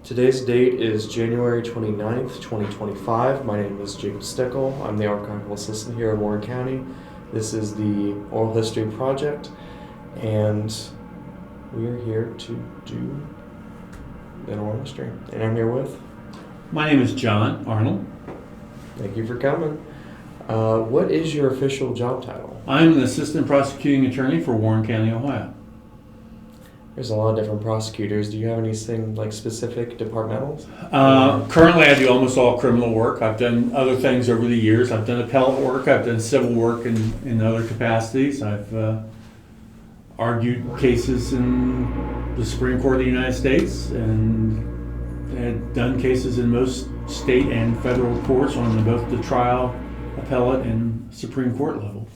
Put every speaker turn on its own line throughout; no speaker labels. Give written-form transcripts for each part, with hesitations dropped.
Today's date is January 29th, 2025. My name is Jacob Stickle. I'm the archival assistant here in Warren County. This is the Oral History Project, and we are here to do an oral history. And I'm here with...
My name is John Arnold.
Thank you for coming. What is your official job title?
I'm an assistant prosecuting attorney for Warren County, Ohio.
There's a lot of different prosecutors. Do you have anything like specific departmentals?
Currently, I do almost all criminal work. I've done other things over the years. I've done appellate work. I've done civil work in other capacities. I've argued cases in the Supreme Court of the United States and had done cases in most state and federal courts on both the trial, appellate, and Supreme Court level.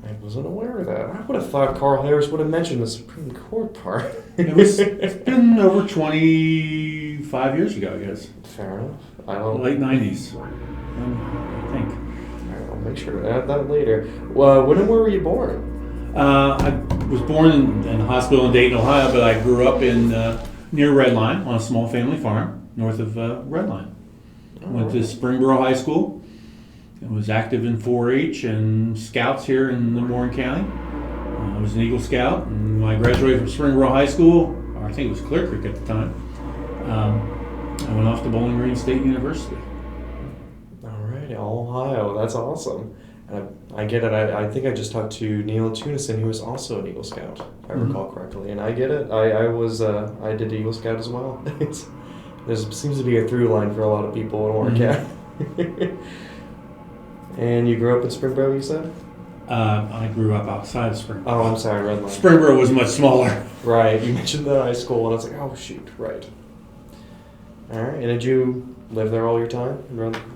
I wasn't aware of that. I would have thought Carl Harris would have mentioned the Supreme Court part.
It's been over 25 years ago, I guess.
Fair enough.
Late 90s, I think.
All right, I'll make sure to add that later. Well, when and where were you born?
I was born in a hospital in Dayton, Ohio, but I grew up in near Redline on a small family farm north of Redline. Went to Springboro High School. I was active in 4-H and Scouts here in the Warren County. I was an Eagle Scout, and when I graduated from Springboro High School, or I think it was Clear Creek at the time, I went off to Bowling Green State University.
All right, Ohio, that's awesome. I get it. I think I just talked to Neil Tunison, who was also an Eagle Scout, if I recall correctly, and I get it. I did Eagle Scout as well. There seems to be a through line for a lot of people in Warren County. And you grew up in Springboro, you said?
I grew up outside of Springboro.
Oh, I'm sorry, Redline.
Springboro was much smaller.
Right, you mentioned the high school, and I was like, oh, shoot, right. All right, and did you live there all your time,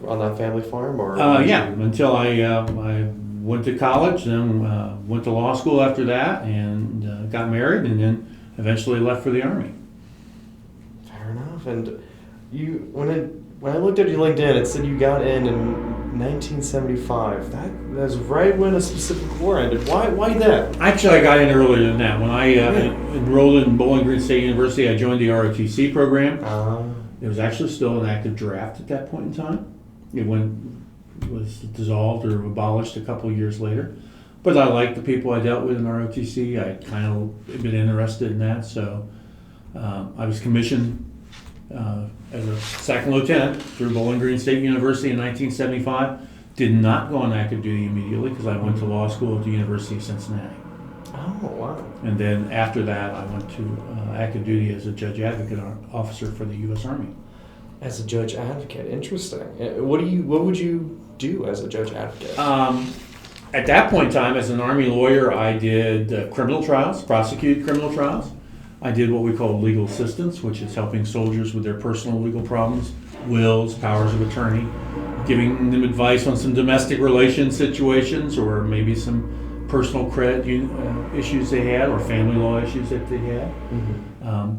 on that family farm? Or
yeah, until I went to college, then went to law school after that, and got married, and then eventually left for the Army.
Fair enough, and you, when I looked at your LinkedIn, it said you got in 1975. That was right when a specific war ended. Why that?
Actually, I got in earlier than that. When I enrolled in Bowling Green State University, I joined the ROTC program. It was actually still an active draft at that point in time. It was dissolved or abolished a couple of years later. But I liked the people I dealt with in ROTC. I kind of been interested in that. So I was commissioned as a second lieutenant through Bowling Green State University in 1975. Did not go on active duty immediately because I went to law school at the University of Cincinnati.
Oh, wow.
And then after that, I went to active duty as a judge advocate officer for the U.S. Army.
As a judge advocate, interesting. What would you do as a judge advocate?
At that point in time, as an Army lawyer, I did criminal trials, prosecuted criminal trials. I did what we call legal assistance, which is helping soldiers with their personal legal problems, wills, powers of attorney, giving them advice on some domestic relation situations or maybe some personal credit issues they had or family law issues that they had. Mm-hmm.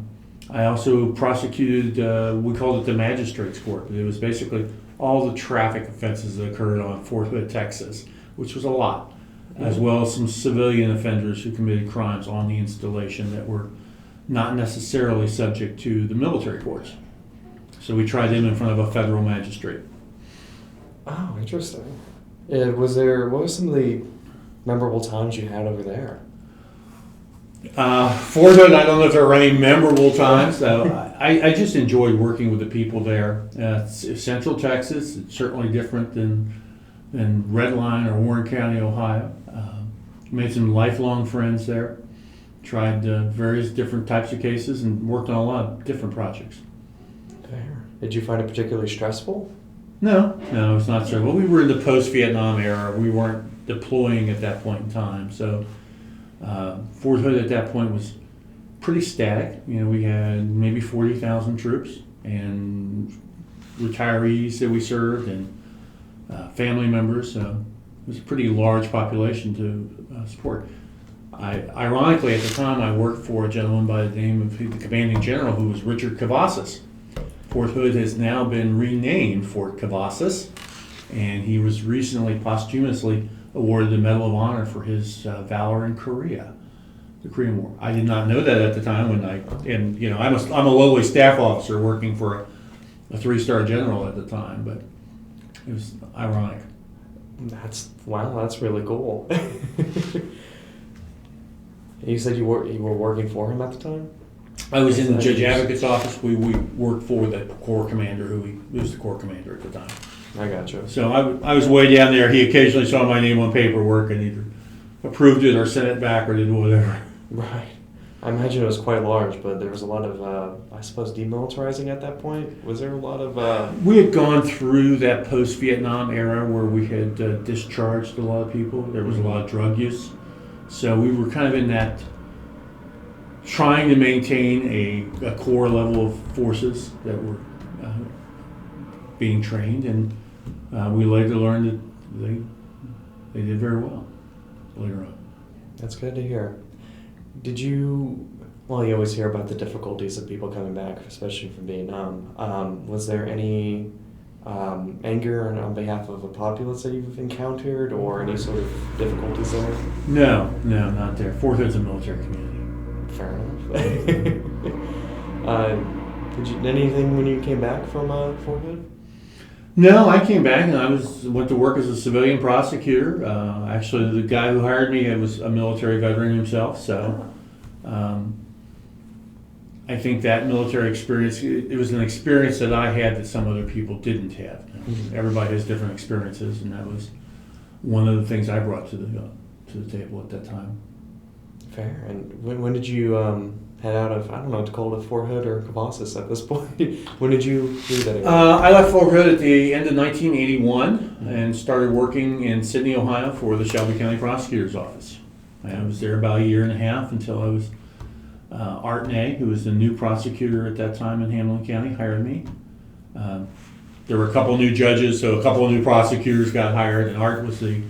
I also prosecuted, we called it the Magistrates Court. It was basically all the traffic offenses that occurred on Fort Hood, Texas, which was a lot, as well as some civilian offenders who committed crimes on the installation that were not necessarily subject to the military courts. So we tried them in front of a federal magistrate.
Oh, interesting. What were some of the memorable times you had over there?
Fort Hood, I don't know if there were any memorable times. I just enjoyed working with the people there. Central Texas, it's certainly different than Redline or Warren County, Ohio. Made some lifelong friends there. Tried various different types of cases and worked on a lot of different projects.
Fair. Did you find it particularly stressful?
No, it's not stressful. Well, we were in the post-Vietnam era. We weren't deploying at that point in time. So Fort Hood at that point was pretty static. We had maybe 40,000 troops and retirees that we served and family members. So it was a pretty large population to support. Ironically, at the time, I worked for a gentleman by the name of the commanding general, who was Richard Cavazos. Fort Hood has now been renamed Fort Cavazos, and he was recently posthumously awarded the Medal of Honor for his valor in Korea. the Korean War. I did not know that at the time I'm a lowly staff officer working for a 3-star general at the time, but it was ironic.
That's really cool. You said you were working for him at the time?
I was in the Judge Advocate's office. We worked for the Corps Commander, who was the Corps Commander at the time.
I gotcha.
So I was way down there. He occasionally saw my name on paperwork and either approved it or sent it back or did whatever.
Right. I imagine it was quite large, but there was a lot of, I suppose, demilitarizing at that point. Was there a lot of...
We had gone through that post-Vietnam era where we had discharged a lot of people. There was a lot of drug use. So we were kind of in that, trying to maintain a core level of forces that were being trained, and we later learned that they did very well later on.
That's good to hear. Did you... Well, you always hear about the difficulties of people coming back, especially from Vietnam. Was there any anger on behalf of a populace that you've encountered, or any sort of difficulties there?
No, not there. Fort Hood's a military community.
Fair enough. Did you anything when you came back from Fort Hood?
No, I came back and I went to work as a civilian prosecutor. Actually, the guy who hired me was a military veteran himself, so I think that military experience, it was an experience that I had that some other people didn't have. Mm-hmm. Everybody has different experiences, and that was one of the things I brought to the table at that time.
Fair. And when did you head out of, I don't know what to call it, Fort Hood or Cavazos at this point? When did you do that again?
I left Fort Hood at the end of 1981 and started working in Sidney, Ohio for the Shelby County Prosecutor's Office. I was there about a year and a half until I was, Art Ney, who was the new prosecutor at that time in Hamilton County, hired me. There were a couple new judges, so a couple of new prosecutors got hired, and Art was the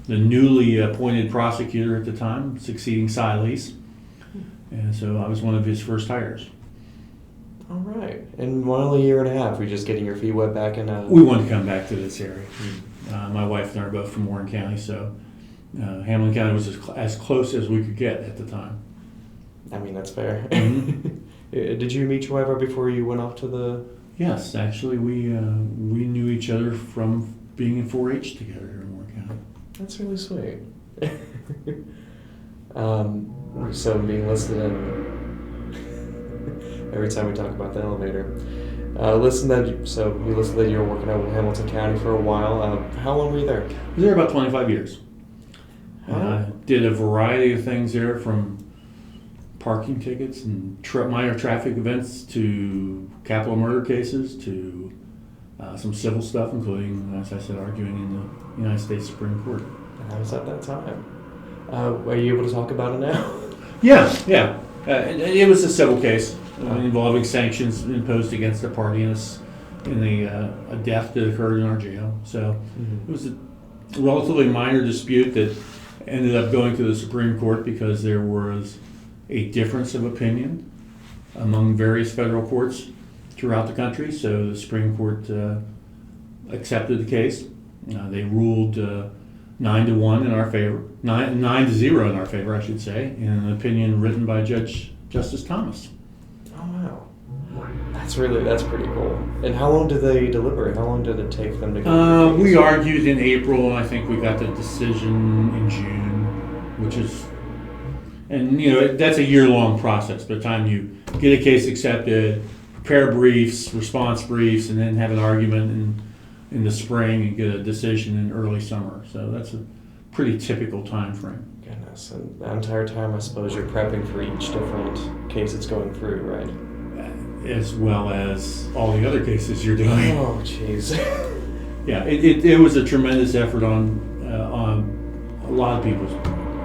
newly appointed prosecutor at the time, succeeding Cy Lease. And so I was one of his first hires.
All right. And only a year and a half, we're just getting your feet wet back in...
We wanted to come back to this area. My wife and I are both from Warren County, so Hamilton County was as close as we could get at the time.
I mean, that's fair.
Mm-hmm.
Did you meet your wife right before you went off to the...
Yes, actually, we knew each other from being in 4-H together here in Warren County.
That's really sweet. So being listed in... Every time we talk about the elevator. You listed that you were working out in Hamilton County for a while. How long were you there?
I was there about 25 years. I did a variety of things there, from parking tickets and minor traffic events to capital murder cases to some civil stuff, including, as I said, arguing in the United States Supreme Court.
I was at that time. Are you able to talk about it now?
Yeah. It was a civil case involving sanctions imposed against a party in a death that occurred in our jail. So It was a relatively minor dispute that ended up going to the Supreme Court because there was a difference of opinion among various federal courts throughout the country. So the Supreme Court accepted the case. They ruled 9-1 in our favor, 9-0 in our favor, I should say, in an opinion written by Justice Thomas.
Oh wow, that's pretty cool. And how long did they deliberate? How long did it take them to go?
We argued in April, and I think we got the decision in June, which is, and that's a year-long process. By the time you get a case accepted, prepare briefs, response briefs, and then have an argument in the spring and get a decision in early summer. So that's a pretty typical time frame.
Goodness, and the entire time I suppose you're prepping for each different case it's going through, right?
As well as all the other cases you're doing.
Oh, jeez.
Yeah, it was a tremendous effort on a lot of people's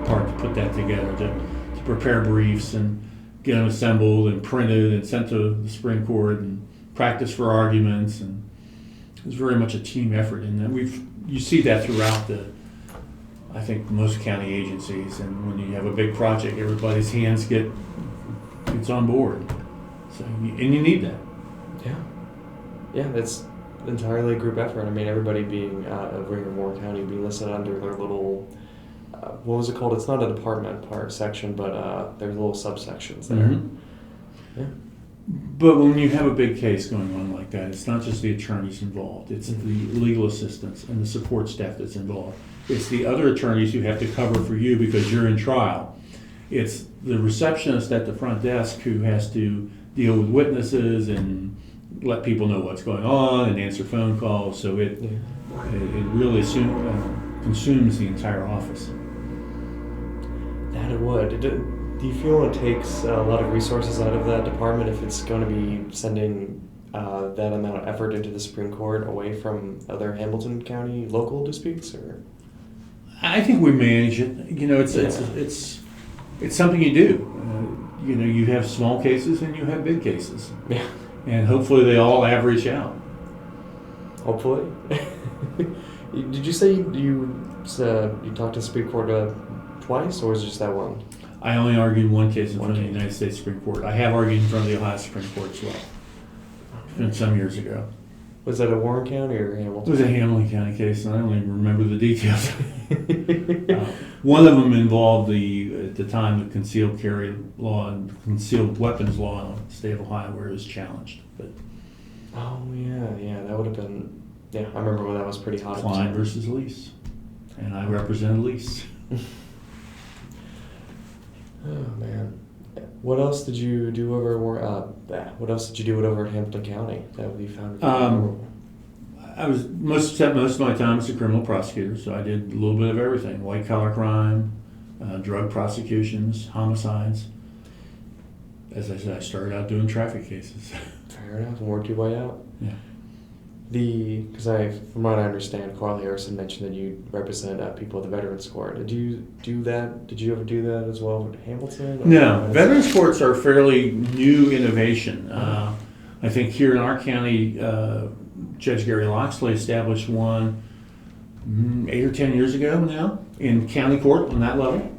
part to put that together, to prepare briefs and get them assembled and printed and sent to the Supreme Court and practice for arguments, and it was very much a team effort. And you see that throughout I think most county agencies, and when you have a big project, everybody's hands gets on board. So you need that.
Yeah, that's entirely a group effort. I mean, everybody being over here in Warren County being listed under their little what was it called? It's not a department part section, but there's little subsections there.
Mhm.
Yeah.
But when you have a big case going on like that, it's not just the attorneys involved, it's the legal assistants and the support staff that's involved. It's the other attorneys who have to cover for you because you're in trial. It's the receptionist at the front desk who has to deal with witnesses and let people know what's going on and answer phone calls. So it really consumes the entire office.
That it would. Do you feel it takes a lot of resources out of that department if it's going to be sending that amount of effort into the Supreme Court away from other Hamilton County local disputes? Or
I think we manage it. You know, it's something you do. You know, you have small cases and you have big cases.
Yeah.
And hopefully they all average out.
Hopefully. Did you say you talked to the Supreme Court twice, or was it just that one?
I only argued one case in front of the United States Supreme Court. I have argued in front of the Ohio Supreme Court as well. It's been some years ago.
Was that a Warren County or
It
Hamilton?
was a Hamilton County case, and I don't even remember the details. One of them involved at the time, the concealed carry law and concealed weapons law in the state of Ohio, where it was challenged. But
Oh yeah, that would have been. Yeah, I remember when that was pretty hot.
Klein versus Lease, and I represented Lease.
Oh man, what else did you do over? What else did you do over at Hamilton County that you found?
I was spent most of my time as a criminal prosecutor, so I did a little bit of everything: white collar crime, drug prosecutions, homicides. As I said, I started out doing traffic cases.
Fair enough, and worked your way out.
Yeah.
Because from what I understand, Carl Harrison mentioned that you represent people at the Veterans Court. Did you do that? Did you ever do that as well with Hamilton?
No, Veterans Courts are a fairly new innovation. I think here in our county, Judge Gary Loxley established one 8 or 10 years ago now in county court on that level.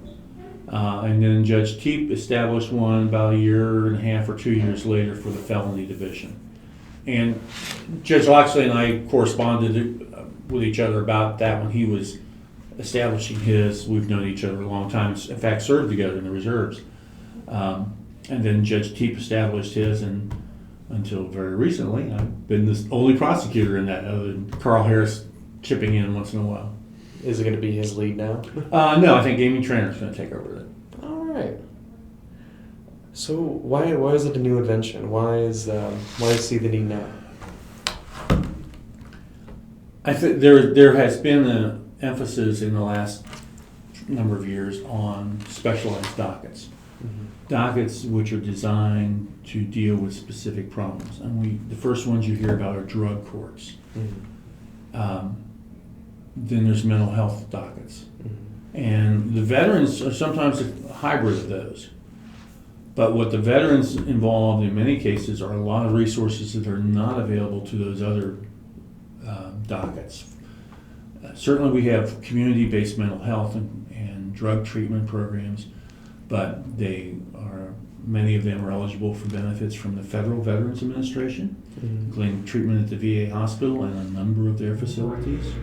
And then Judge Teep established one about a year and a half or 2 years later for the felony division. And Judge Loxley and I corresponded with each other about that when he was establishing his. We've known each other a long time, in fact served together in the reserves. And then Judge Teep established his, and until very recently I've been the only prosecutor in that, other than Carl Harris chipping in once in a while.
Is it going to be his lead now?
No, I think Amy Trainer's going to take over it.
All right. So why is it a new invention? Why is see the need now?
I think there has been an emphasis in the last number of years on specialized dockets.
Mm-hmm.
Dockets which are designed to deal with specific problems. And the first ones you hear about are drug courts.
Mm-hmm.
Then there's mental health dockets.
Mm-hmm.
And the veterans are sometimes a hybrid of those. But what the veterans involved in many cases are a lot of resources that are not available to those other dockets. Certainly we have community-based mental health and drug treatment programs, but many of them are eligible for benefits from the Federal Veterans Administration,
Mm-hmm.
including treatment at the VA hospital and a number of their facilities.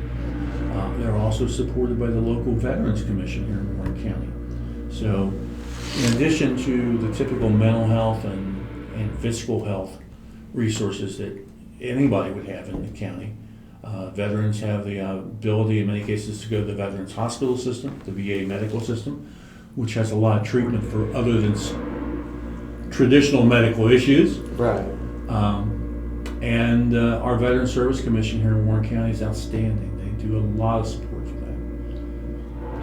They're also supported by the local Veterans Commission here in Warren County. So in addition to the typical mental health and physical health resources that anybody would have in the county, veterans have the ability in many cases to go to the Veterans Hospital System, the VA medical system, which has a lot of treatment for other than traditional medical issues.
Right.
And our Veterans Service Commission here in Warren County is outstanding. They do a lot of support for that.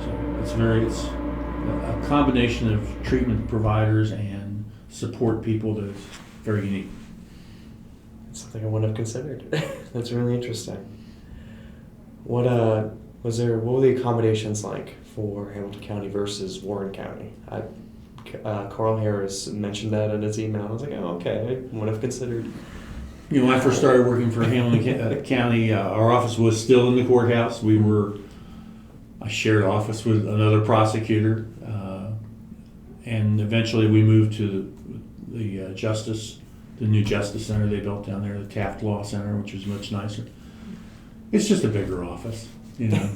So it's a combination of treatment providers and support people that is very unique.
It's something I wouldn't have considered. That's really interesting. What were the accommodations like for Hamilton County versus Warren County? Carl Harris mentioned that in his email. I was like, oh, okay, I wouldn't have considered.
You know, when I first started working for Hamilton County, our office was still in the courthouse. I shared office with another prosecutor, and eventually we moved to the new Justice Center they built down there, the Taft Law Center, which was much nicer. It's just a bigger office, you know.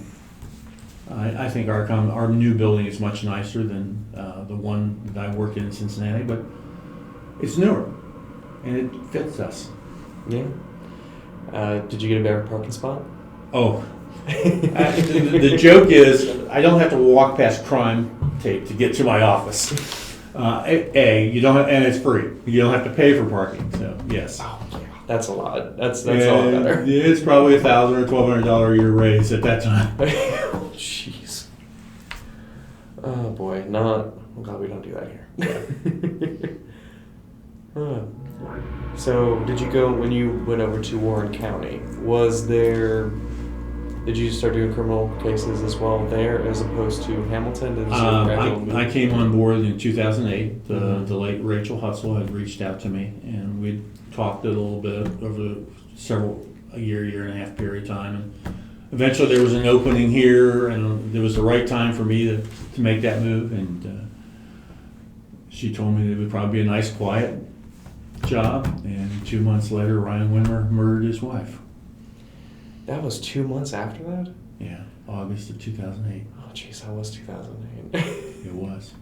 I think our new building is much nicer than the one that I worked in Cincinnati, but it's newer and it fits us.
Yeah. Did you get a better parking spot?
Oh, the joke is I don't have to walk past crime tape to get to my office. You don't have, and it's free. You don't have to pay for parking. So yes.
Oh yeah, that's a lot. That's a lot better.
It's probably $1,000 or $1,200 a year raise at that time.
Jeez. Oh boy, I'm glad we don't do that here. So, did you go, when you went over to Warren County, did you start doing criminal cases as well there as opposed to Hamilton?
I came on board in 2008. The late Rachel Hutzel had reached out to me, and we'd talked a little bit over a year and a half period of time. And eventually there was an opening here, and it was the right time for me to make that move. And she told me that it would probably be a nice, quiet job. And 2 months later, Ryan Widmer murdered his wife.
That was 2 months after that?
Yeah, August of 2008.
Oh, jeez, that was 2008.
It was.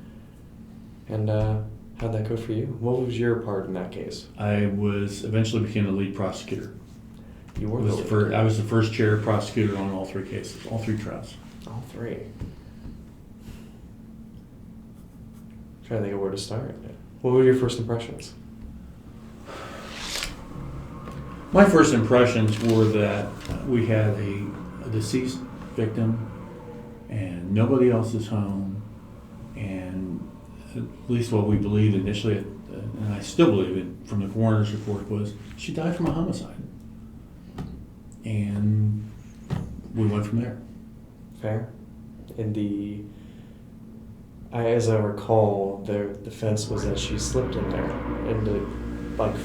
And how'd that go for you? What was your part in that case?
I eventually became the lead prosecutor.
You were
I was the first chair prosecutor on all 3 cases, all 3 trials.
All 3. Trying to think of where to start. What were your first impressions?
My first impressions were that we had a deceased victim and nobody else is home, and at least what we believed initially, and I still believe it from the coroner's report, was she died from a homicide. And we went from there.
Fair. As I recall, the defense was that she slipped in there and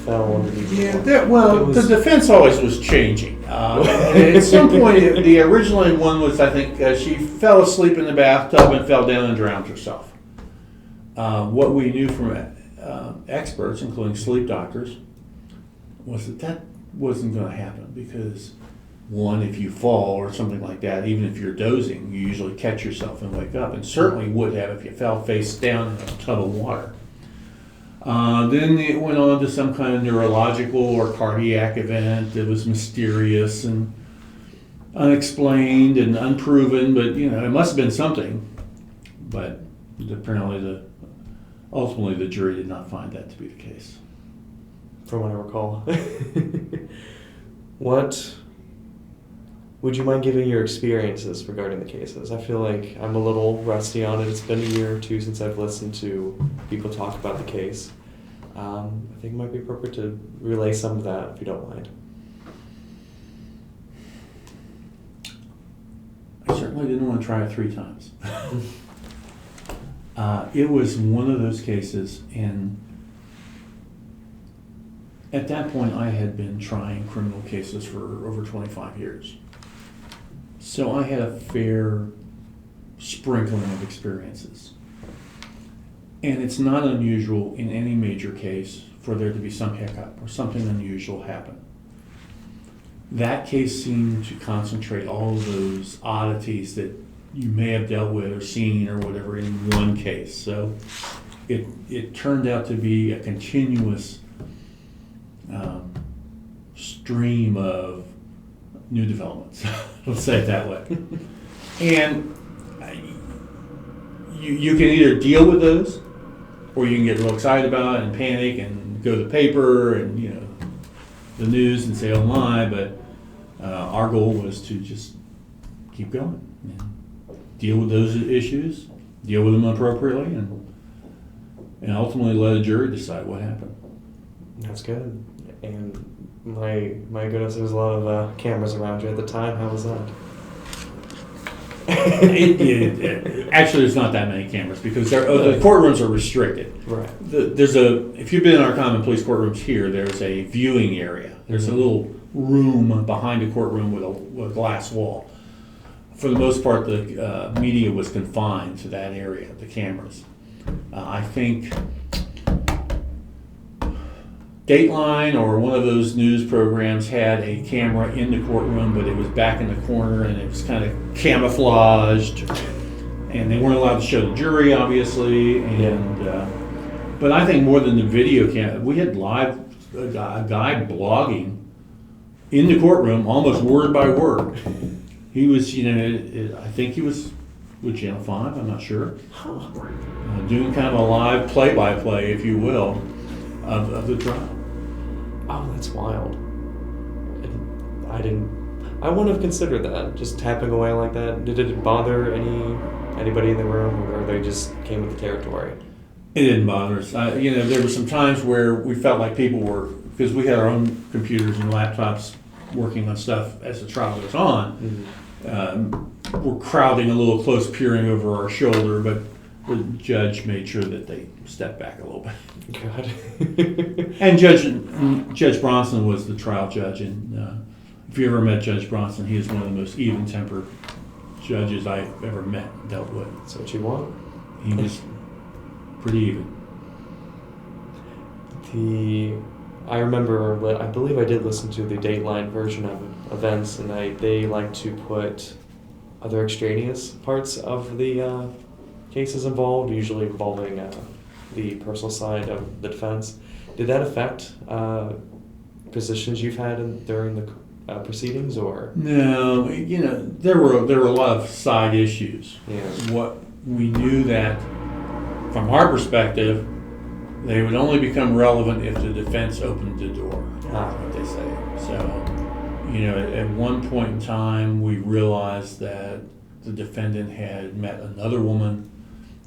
fell underneath.
Yeah, the defense always was changing. At some point, the original one was, I think, she fell asleep in the bathtub and fell down and drowned herself. What we knew from experts, including sleep doctors, was that wasn't going to happen because, one, if you fall or something like that, even if you're dozing, you usually catch yourself and wake up, and certainly would have if you fell face down in a tub of water. Then it went on to some kind of neurological or cardiac event that was mysterious and unexplained and unproven, but it must have been something. But apparently, ultimately, the jury did not find that to be the case.
From what I recall. What would you mind giving your experiences regarding the cases? I feel like I'm a little rusty on it. It's been a year or 2 since I've listened to people talk about the case. I think it might be appropriate to relay some of that, if you don't mind.
I certainly didn't want to try it 3 times. It was one of those cases, and at that point I had been trying criminal cases for over 25 years. So I had a fair sprinkling of experiences. And it's not unusual in any major case for there to be some hiccup or something unusual happen. That case seemed to concentrate all of those oddities that you may have dealt with or seen or whatever in one case. So it turned out to be a continuous stream of new developments. Let's say it that way. And you can either deal with those, or you can get real excited about it and panic and go to the paper and the news and say, oh my, but our goal was to just keep going and deal with those issues, deal with them appropriately, and ultimately let a jury decide what happened.
That's good. And my goodness, there was a lot of cameras around you at the time. How was that?
Actually, there's not that many cameras because the courtrooms are restricted.
Right.
If you've been in our common police courtrooms here, there's a viewing area. There's a little room behind the courtroom with a glass wall. For the most part, the media was confined to that area, the cameras. I think Dateline or one of those news programs had a camera in the courtroom, but it was back in the corner and it was kind of camouflaged, and they weren't allowed to show the jury, obviously. And but I think more than the video camera, we had a guy blogging in the courtroom, almost word by word. He was, I think he was with Channel 5, I'm not sure, doing kind of a live play-by-play, if you will, of the trial.
Oh, that's wild. I wouldn't have considered that, just tapping away like that. Did it bother anybody in the room, or they just came with the territory?
It didn't bother us. There were some times where we felt like people were, because we had our own computers and laptops working on stuff as the trial goes on, we're crowding a little close, peering over our shoulder, but the judge made sure that they stepped back a little bit.
God.
And Judge Bronson was the trial judge, and if you ever met Judge Bronson, he is one of the most even-tempered judges I've ever met and dealt with.
That's what you want?
He was pretty even.
I remember, I believe I did listen to the Dateline version of events, and they like to put other extraneous parts of the cases involved, usually involving the personal side of the defense. Did that affect positions you've had during the proceedings, or?
No, there were a lot of side issues.
Yeah.
What we knew that, from our perspective, they would only become relevant if the defense opened the door. That's what they say. So, at one point in time, we realized that the defendant had met another woman,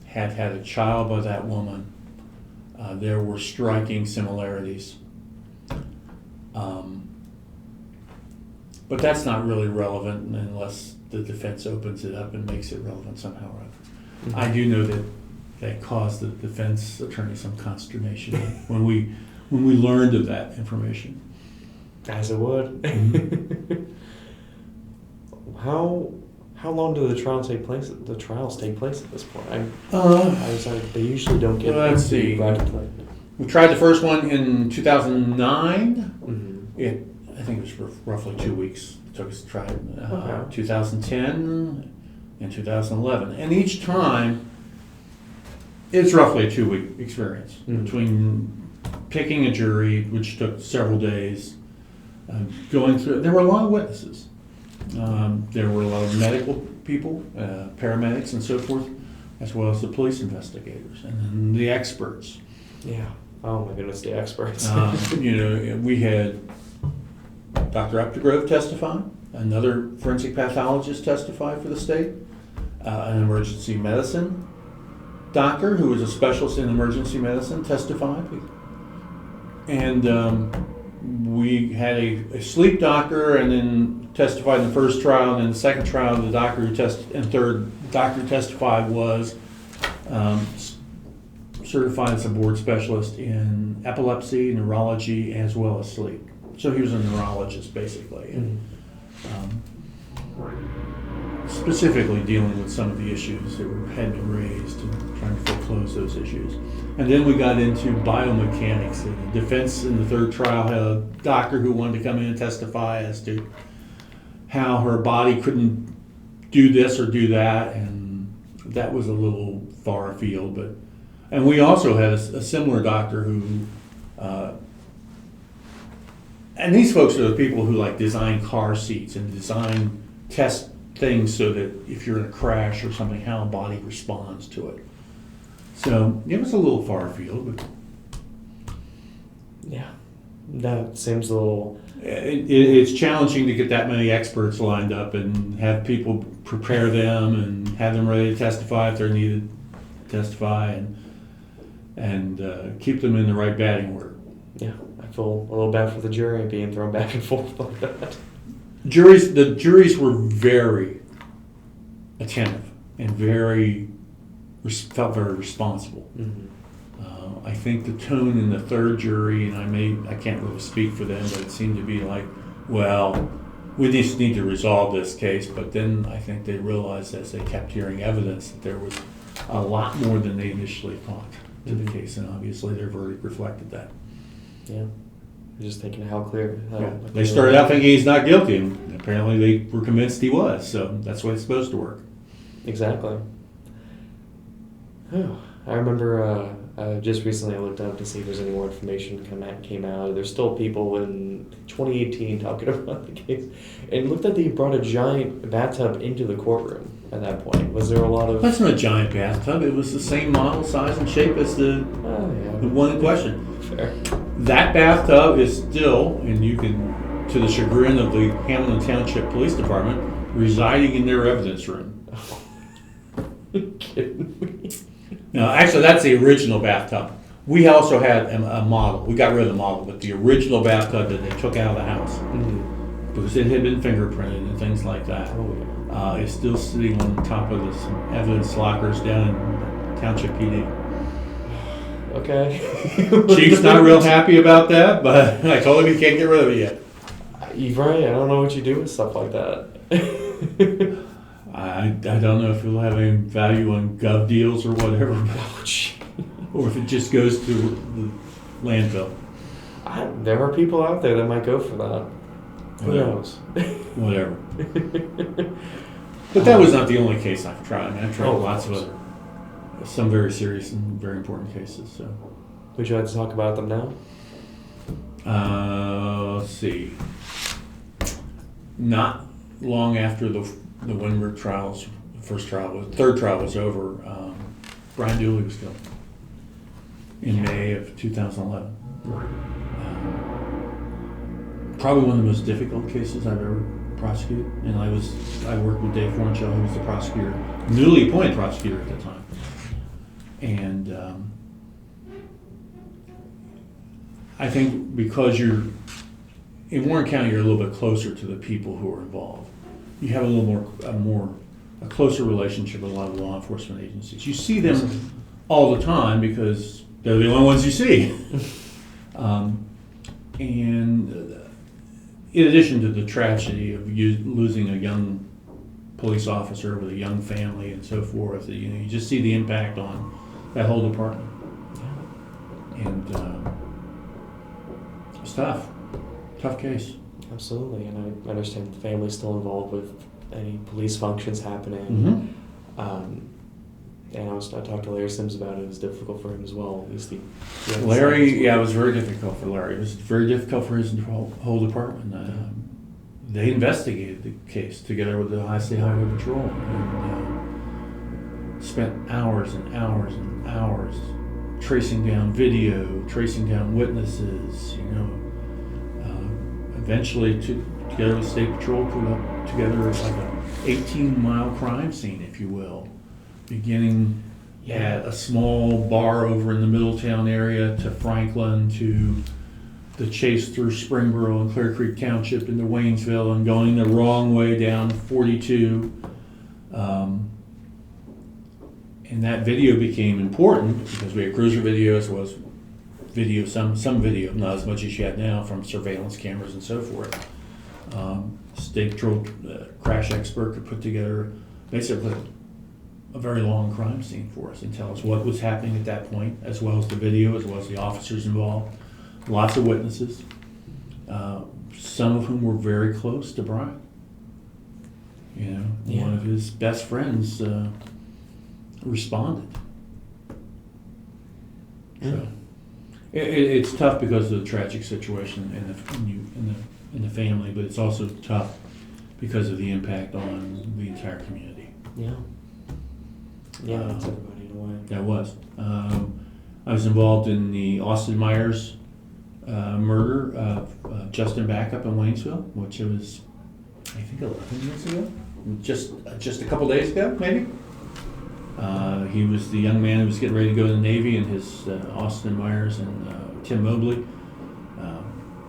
had had a child by that woman. There were striking similarities. But that's not really relevant unless the defense opens it up and makes it relevant somehow or other. Mm-hmm. I do know that caused the defense attorney some consternation when we learned of that information.
As it would.
Mm-hmm.
How long do the trials take place? The trials take place at this point. They usually don't get.
Let's see. We tried the first one in 2009. Mm-hmm. I think it was for roughly 2 weeks. It took us to try it. 2010 and 2011, and each time it's roughly a 2-week experience between picking a jury, which took several days, going through. There were a lot of witnesses. There were a lot of medical people, paramedics and so forth, as well as the police investigators and then the experts.
Yeah. Oh my goodness, the experts.
We had Dr. Updegrove testify, another forensic pathologist testify for the state, an emergency medicine doctor who was a specialist in emergency medicine testified, and we had a sleep doctor, and then testified in the first trial, and in the second trial, the doctor who testified was certified as a board specialist in epilepsy, neurology, as well as sleep. So he was a neurologist, basically, and specifically dealing with some of the issues that had been raised and trying to foreclose those issues. And then we got into biomechanics. The defense in the third trial had a doctor who wanted to come in and testify as to how her body couldn't do this or do that, and that was a little far afield. And we also had a similar doctor who, and these folks are the people who design car seats and design test things so that if you're in a crash or something, how a body responds to it. So it was a little far afield, but
yeah, that seems a little.
It's challenging to get that many experts lined up and have people prepare them and have them ready to testify if they're needed to testify, and keep them in the right batting order.
Yeah, I feel a little bad for the jury being thrown back and forth like that.
The juries were very attentive and felt very responsible. Mm-hmm. I think the tone in the third jury, and I can't really speak for them, but it seemed to be like, well, we just need to resolve this case. But then I think they realized as they kept hearing evidence that there was a lot more than they initially thought to the case, and obviously their verdict reflected that.
Yeah. Just thinking how clear.
They started out thinking he's not guilty, and apparently they were convinced he was. So that's the way it's supposed to work.
Exactly. I remember just recently I looked up to see if there's any more information came out. There's still people in 2018 talking about the case. And it looked like they brought a giant bathtub into the courtroom at that point. Was there a lot of...
That's not a giant bathtub. It was the same model, size, and shape as the one in question.
Fair.
That bathtub is still, and you can, to the chagrin of the Hamilton Township Police Department, residing in their evidence room.
You kidding me?
No, actually, that's the original bathtub. We also had a model. We got rid of the model, but the original bathtub that they took out of the house, because it had been fingerprinted and things like that, is still sitting on top of some evidence lockers down in Township PD.
Okay.
Chief's not real happy about that, but I told him he can't get rid of it yet.
You're right. I don't know what you do with stuff like that.
I don't know if it'll have any value on gov deals or whatever, or if it just goes to the landfill.
There are people out there that might go for that. Who knows?
Whatever. But that was not the only case I've tried. I mean, I've tried lots of other, some very serious and very important cases. So,
would you like to talk about them now?
Let's see. Not long after the Widmer trials, the third trial was over, Brian Dulle was killed in May of 2011. Probably one of the most difficult cases I've ever prosecuted, and I worked with Dave Hornshell, who was the prosecutor, newly appointed prosecutor at the time, and I think because you're in Warren County, you're a little bit closer to the people who are involved. You have a closer relationship with a lot of law enforcement agencies. You see them all the time because they're the only ones you see. And in addition to the tragedy of losing a young police officer with a young family and so forth, you just see the impact on that whole department. And it's tough case.
Absolutely, and I understand the family's still involved with any police functions happening. And I talked to Larry Sims about it. It was difficult for him as well. At least
Larry, it was very difficult for Larry. It was very difficult for his whole department. They investigated the case together with the State Highway Patrol and spent hours and hours and hours tracing down video, tracing down witnesses. Eventually, together with State Patrol, put up together like a 18-mile crime scene, if you will, beginning at a small bar over in the Middletown area to Franklin to the chase through Springboro and Clear Creek Township into Waynesville and going the wrong way down 42. And that video became important because we had cruiser video as well as video, some video, not as much as you had now from surveillance cameras and so forth. State Patrol crash expert could put together basically a very long crime scene for us and tell us what was happening at that point, as well as the video, as well as the officers involved. Lots of witnesses, some of whom were very close to Brian. One of his best friends responded. So it's tough because of the tragic situation in the family, but it's also tough because of the impact on the entire community.
That's everybody in a way.
That was. I was involved in the Austin Myers murder of Justin Backup in Waynesville, which was, I think, 11 years ago. Just a couple days ago, maybe. He was the young man who was getting ready to go to the Navy, and his Austin Myers and Tim Mobley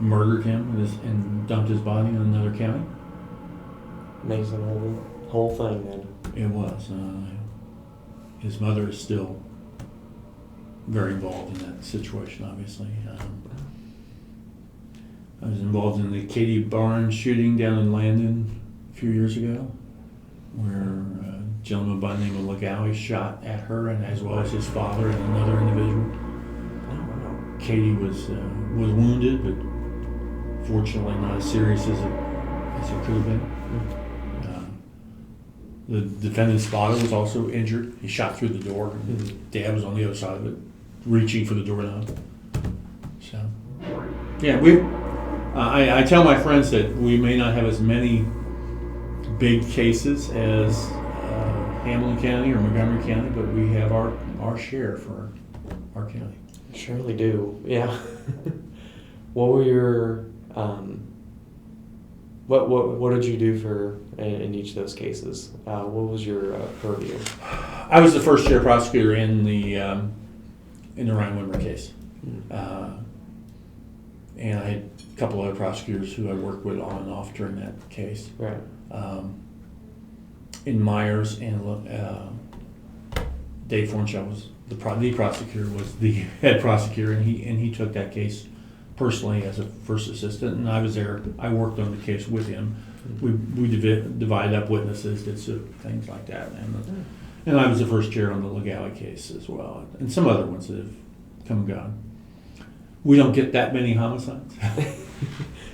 murdered him and dumped his body in another county.
Amazing whole thing, man.
It was. His mother is still very involved in that situation, obviously. I was involved in the Katie Barnes shooting down in Landon a few years ago, where a gentleman by the name of Legawi shot at her, and as well as his father and another individual. Katie was wounded, but Fortunately, not as serious as it could have been. The defendant's father was also injured. He shot through the door. And his dad was on the other side of it, reaching for the doorknob. So, yeah, I tell my friends that we may not have as many big cases as Hamilton County or Montgomery County, but we have our share for our county.
Surely do, yeah. What were your what did you do for in each of those cases? What was your purview?
I was the first chair prosecutor in the Ryan Widmer case, and I had a couple other prosecutors who I worked with on and off during that case.
Right.
In Myers, and Dave Fornshaw was the prosecutor, was the head prosecutor, and he took that case personally as a first assistant, and I was there. I worked on the case with him. We divided up witnesses, did things like that, and I was the first chair on the Legale case as well, and some other ones that have come and gone. We don't get that many homicides.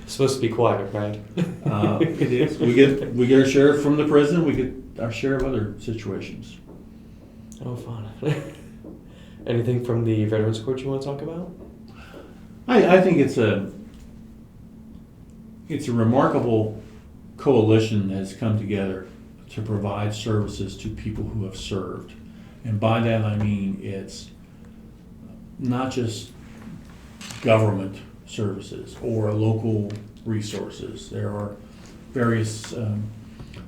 It's supposed to be quiet, right?
It is. We get our share from the prison. We get our share of other situations.
Oh, fun. Anything from the Veterans Court you want to talk about?
I think it's a remarkable coalition that has come together to provide services to people who have served. And by that I mean it's not just government services or local resources. There are various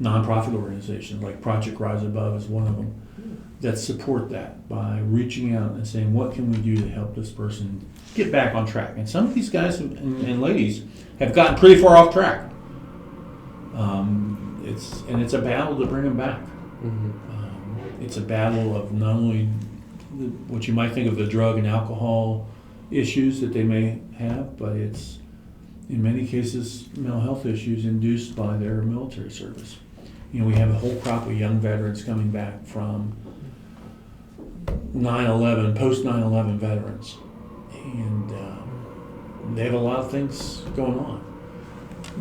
nonprofit organizations, like Project Rise Above is one of them, that support that by reaching out and saying, what can we do to help this person get back on track? And some of these guys and ladies have gotten pretty far off track. It's a battle to bring them back. It's a battle of not only what you might think of the drug and alcohol issues that they may have, but it's in many cases mental health issues induced by their military service. You know, we have a whole crop of young veterans coming back from 9/11, post 9/11 veterans, and they have a lot of things going on.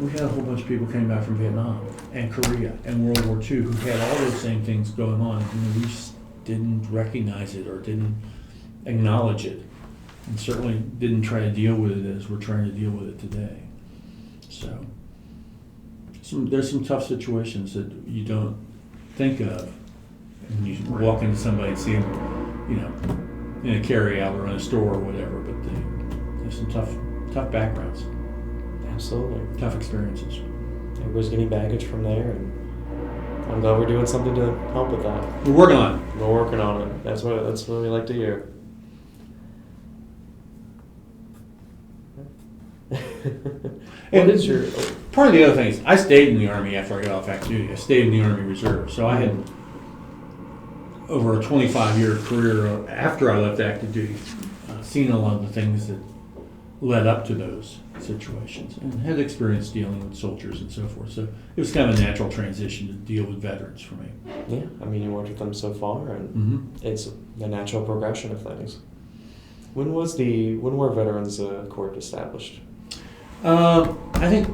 We had a whole bunch of people coming back from Vietnam and Korea and World War II who had all those same things going on, and we just didn't recognize it or didn't acknowledge it, and certainly didn't try to deal with it as we're trying to deal with it today. So there's some tough situations that you don't think of, and you walk into somebody and see them, you know, in a carry-out or in a store or whatever, but there's some tough backgrounds.
Absolutely.
Tough experiences.
Everybody's getting baggage from there, and I'm glad we're doing something to help with that.
We're working on it.
We're working on it. That's what we like to hear. What is your...
Part of the other thing is I stayed in the Army after I got off active duty. I stayed in the Army Reserve. So I had, over a 25-year career after I left active duty, seen a lot of the things that led up to those situations and had experience dealing with soldiers and so forth. So it was kind of a natural transition to deal with veterans for me.
Yeah, I mean, you worked with them so far, and it's the natural progression of things. When were Veterans Court established?
I think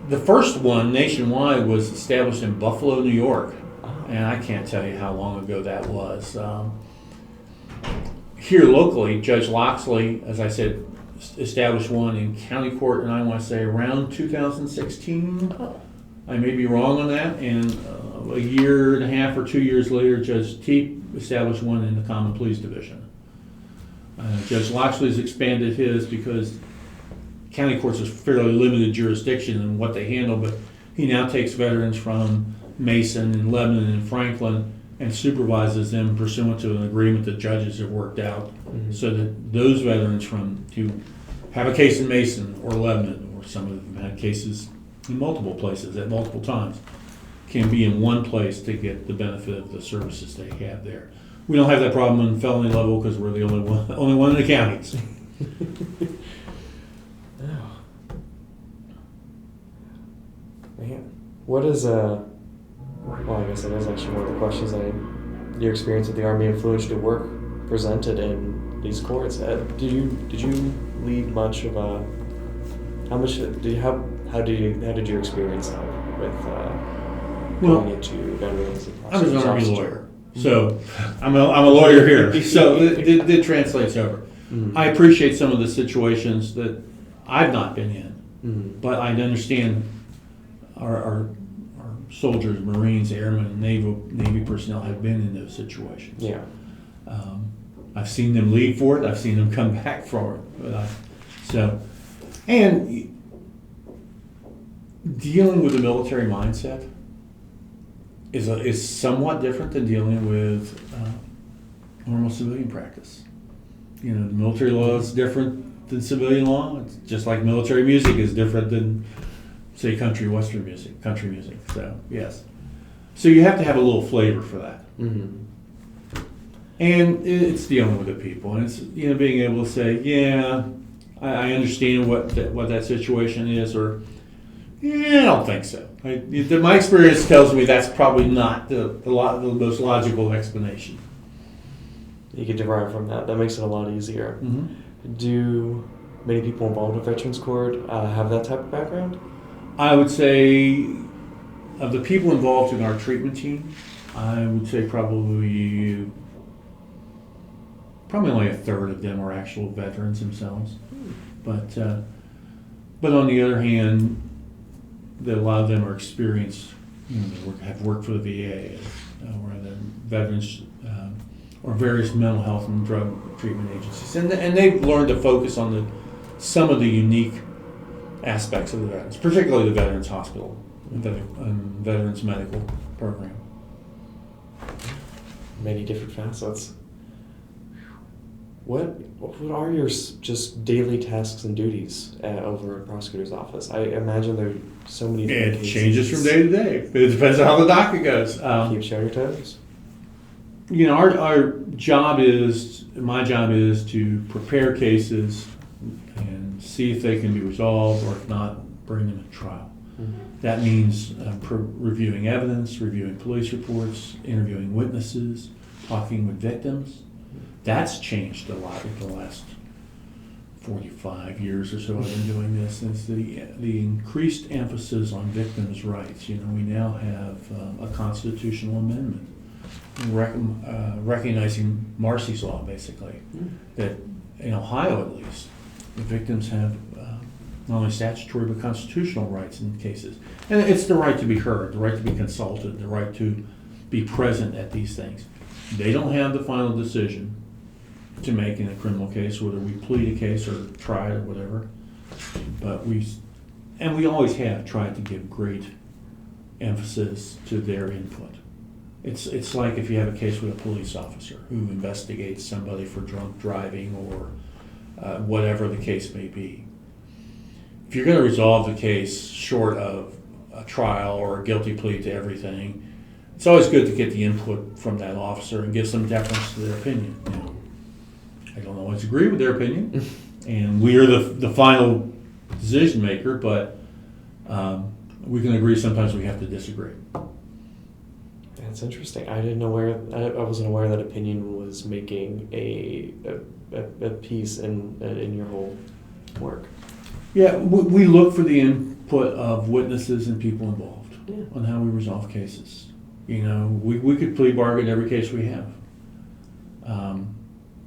the first one nationwide was established in Buffalo, New York, and I can't tell you how long ago that was. Here locally, Judge Loxley, as I said, established one in county court, and I want to say around 2016. I may be wrong on that. And a year and a half or 2 years later, Judge Teep established one in the Common Pleas Division. Judge Loxley's expanded his because county courts is fairly limited jurisdiction in what they handle, but he now takes veterans from Mason and Lebanon and Franklin and supervises them pursuant to an agreement that judges have worked out, so that those veterans who have a case in Mason or Lebanon, or some of them had cases in multiple places at multiple times, can be in one place to get the benefit of the services they have there. We don't have that problem in felony level because we're the only one in the counties.
Oh. Man, what is well, I guess that is actually one of the questions your experience with the Army influenced your work presented in these courts. Did you lead much of How much do you how did your experience help with
Well,
going into veterans and
I was an
prosecutors'
Army
office?
lawyer, so I'm a lawyer here. So it translates over.
Mm-hmm.
I appreciate some of the situations that I've not been in,
Mm-hmm.
but I understand our soldiers, Marines, Airmen, and Navy personnel have been in those situations.
Yeah.
I've seen them leave for it. I've seen them come back for it. And dealing with the military mindset is somewhat different than dealing with normal civilian practice. The military law is different than civilian law. It's just like military music is different than, say, country music. So yes, so you have to have a little flavor for that.
Mm-hmm.
And it's dealing with the people, and it's being able to say, yeah, I understand what that situation is, or yeah, I don't think so. My experience tells me that's probably not the most logical explanation.
You can derive from that. That makes it a lot easier.
Mm-hmm.
Do many people involved with Veterans Court have that type of background?
I would say, of the people involved in our treatment team, I would say probably only a third of them are actual veterans themselves. But on the other hand, a lot of them are experienced. They have worked for the VA or the veterans or various mental health and drug treatment agencies, and they've learned to focus on some of the unique aspects of the veterans, particularly the Veterans Hospital, Veterans Medical Program.
Many different facets. What are your just daily tasks and duties over at prosecutor's office? I imagine there are so many different cases.
Changes from day to day. It depends on how the docket goes.
Keep you on your toes.
Our job my job is to prepare cases and see if they can be resolved, or if not, bring them to trial.
Mm-hmm.
That means reviewing evidence, reviewing police reports, interviewing witnesses, talking with victims. That's changed a lot in the last 45 years or so I've been doing this. It's the increased emphasis on victims' rights. We now have a constitutional amendment recognizing Marcy's Law, basically, that in Ohio at least, the victims have not only statutory but constitutional rights in cases. And it's the right to be heard, the right to be consulted, the right to be present at these things. They don't have the final decision to make in a criminal case, whether we plead a case or try it or whatever. But we always have tried to give great emphasis to their input. It's like if you have a case with a police officer who investigates somebody for drunk driving or whatever the case may be. If you're going to resolve the case short of a trial or a guilty plea to everything, it's always good to get the input from that officer and give some deference to their opinion. I don't always agree with their opinion, and we are the final decision maker, but we can agree sometimes we have to disagree.
That's interesting. I wasn't aware that opinion was making a piece in your whole work.
Yeah, we look for the input of witnesses and people involved on how we resolve cases. We could plea bargain every case we have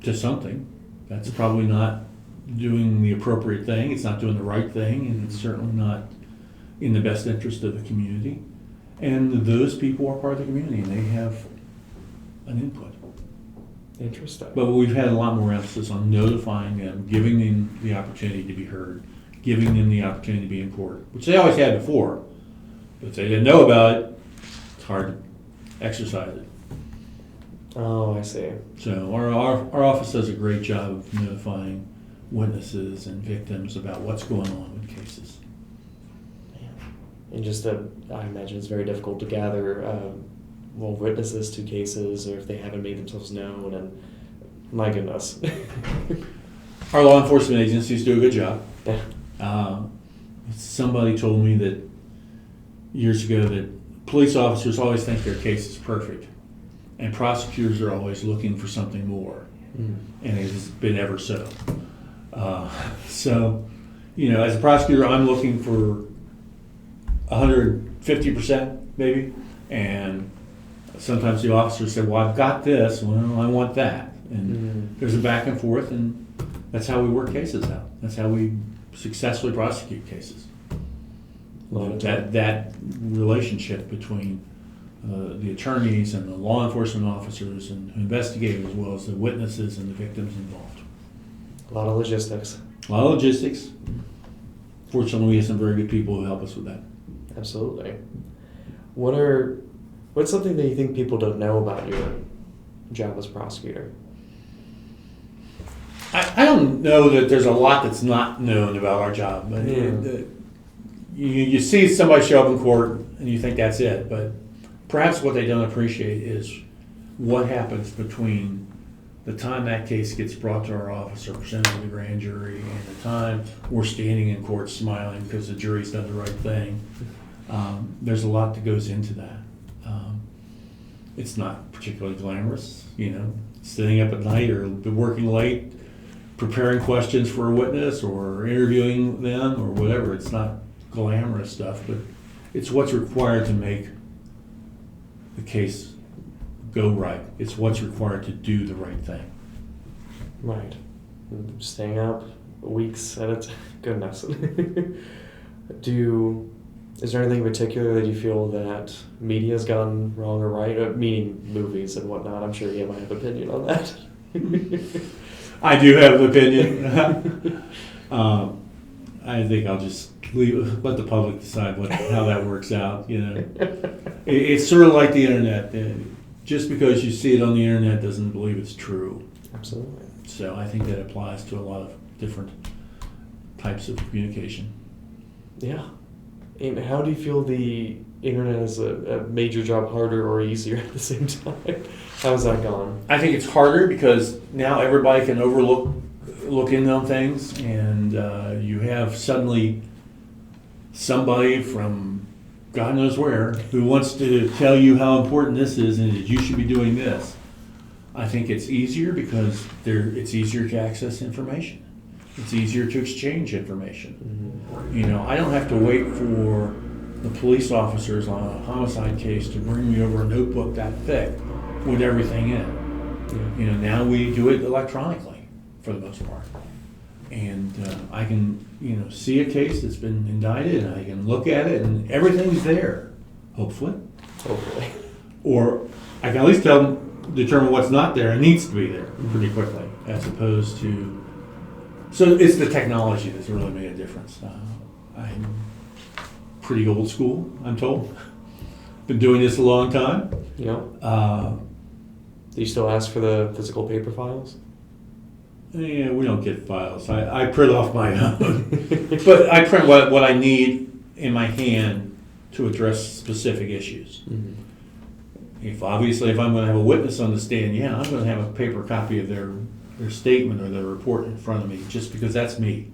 to something. That's probably not doing the appropriate thing. It's not doing the right thing, and it's certainly not in the best interest of the community. And those people are part of the community, and they have an input.
Interesting.
But we've had a lot more emphasis on notifying them, giving them the opportunity to be heard, giving them the opportunity to be in court, which they always had before. But if they didn't know about it, it's hard to exercise it.
Oh, I see.
So our office does a great job of notifying witnesses and victims about what's going on with cases.
And I imagine it's very difficult to gather witnesses to cases, or if they haven't made themselves known, and my goodness.
Our law enforcement agencies do a good job.
Yeah.
Somebody told me that years ago that police officers always think their case is perfect, and prosecutors are always looking for something more, and it has been ever so. So as a prosecutor, I'm looking for 150% maybe, and sometimes the officer said, well, I've got this, well, I want that. And there's a back and forth, and that's how we work cases out. That's how we successfully prosecute cases. That relationship between the attorneys and the law enforcement officers and investigators, as well as the witnesses and the victims involved.
A lot of logistics.
A lot of logistics. Fortunately, we have some very good people who help us with that.
Absolutely. What's something that you think people don't know about your job as prosecutor?
I don't know that there's a lot that's not known about our job. But you see somebody show up in court and you think that's it, but perhaps what they don't appreciate is what happens between the time that case gets brought to our office or presented to the grand jury and the time we're standing in court smiling because the jury's done the right thing. There's a lot that goes into that. It's not particularly glamorous, sitting up at night or working late, preparing questions for a witness or interviewing them or whatever. It's not glamorous stuff, but it's what's required to make the case go right. It's what's required to do the right thing.
Right. Staying up weeks at a time. Goodness. Is there anything in particular that you feel that media's gotten wrong or right? Meaning movies and whatnot. I'm sure you might have an opinion on that.
I do have an opinion. I think I'll just let the public decide how that works out. It's sort of like the internet. Just because you see it on the internet doesn't believe it's true.
Absolutely.
So I think that applies to a lot of different types of communication.
Yeah. And how do you feel the internet is a major job harder or easier at the same time? How's that gone?
I think it's harder because now everybody can look in on things, and you have suddenly somebody from God knows where who wants to tell you how important this is and that you should be doing this. I think it's easier because it's easier to access information. It's easier to exchange information. I don't have to wait for the police officers on a homicide case to bring me over a notebook that thick with everything in it. Now we do it electronically for the most part. And I can, see a case that's been indicted and I can look at it and everything's there, hopefully. Or I can at least determine what's not there and needs to be there pretty quickly, as opposed to. So it's the technology that's really made a difference. I'm pretty old school, I'm told. Been doing this a long time.
Yeah. Do you still ask for the physical paper files?
Yeah, we don't get files. I print off my own. But I print what I need in my hand to address specific issues.
Mm-hmm.
If I'm going to have a witness on the stand, I'm going to have a paper copy of their statement or their report in front of me, just because that's me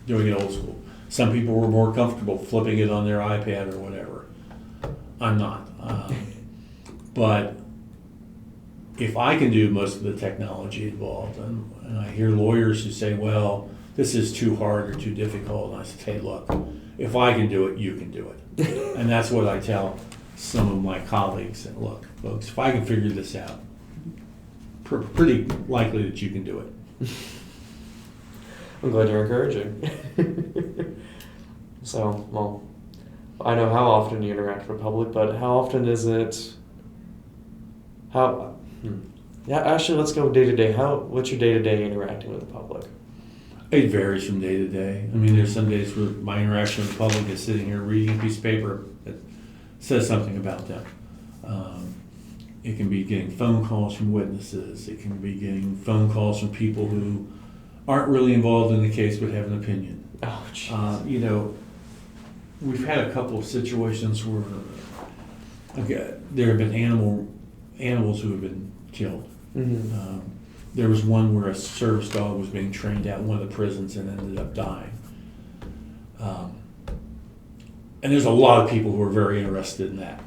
doing it old school. Some people were more comfortable flipping it on their iPad or whatever. I'm not. But if I can do most of the technology involved, and I hear lawyers who say, well, this is too hard or too difficult, and I say, hey, look, if I can do it, you can do it. And that's what I tell some of my colleagues. And look, folks, if I can figure this out, pretty likely that you can do it.
I'm glad you're encouraging. So, well, I know how often you interact with the public, but how often is it? Actually, let's go day to day. What's your day to day interacting with the public?
It varies from day to day. I mean, there's some days where my interaction with the public is sitting here reading a piece of paper that says something about them. It can be getting phone calls from witnesses. It can be getting phone calls from people who aren't really involved in the case but have an opinion.
Oh, jeez.
We've had a couple of situations where there have been animals who have been killed.
Mm-hmm.
There was one where a service dog was being trained out in one of the prisons and ended up dying. And there's a lot of people who are very interested in that.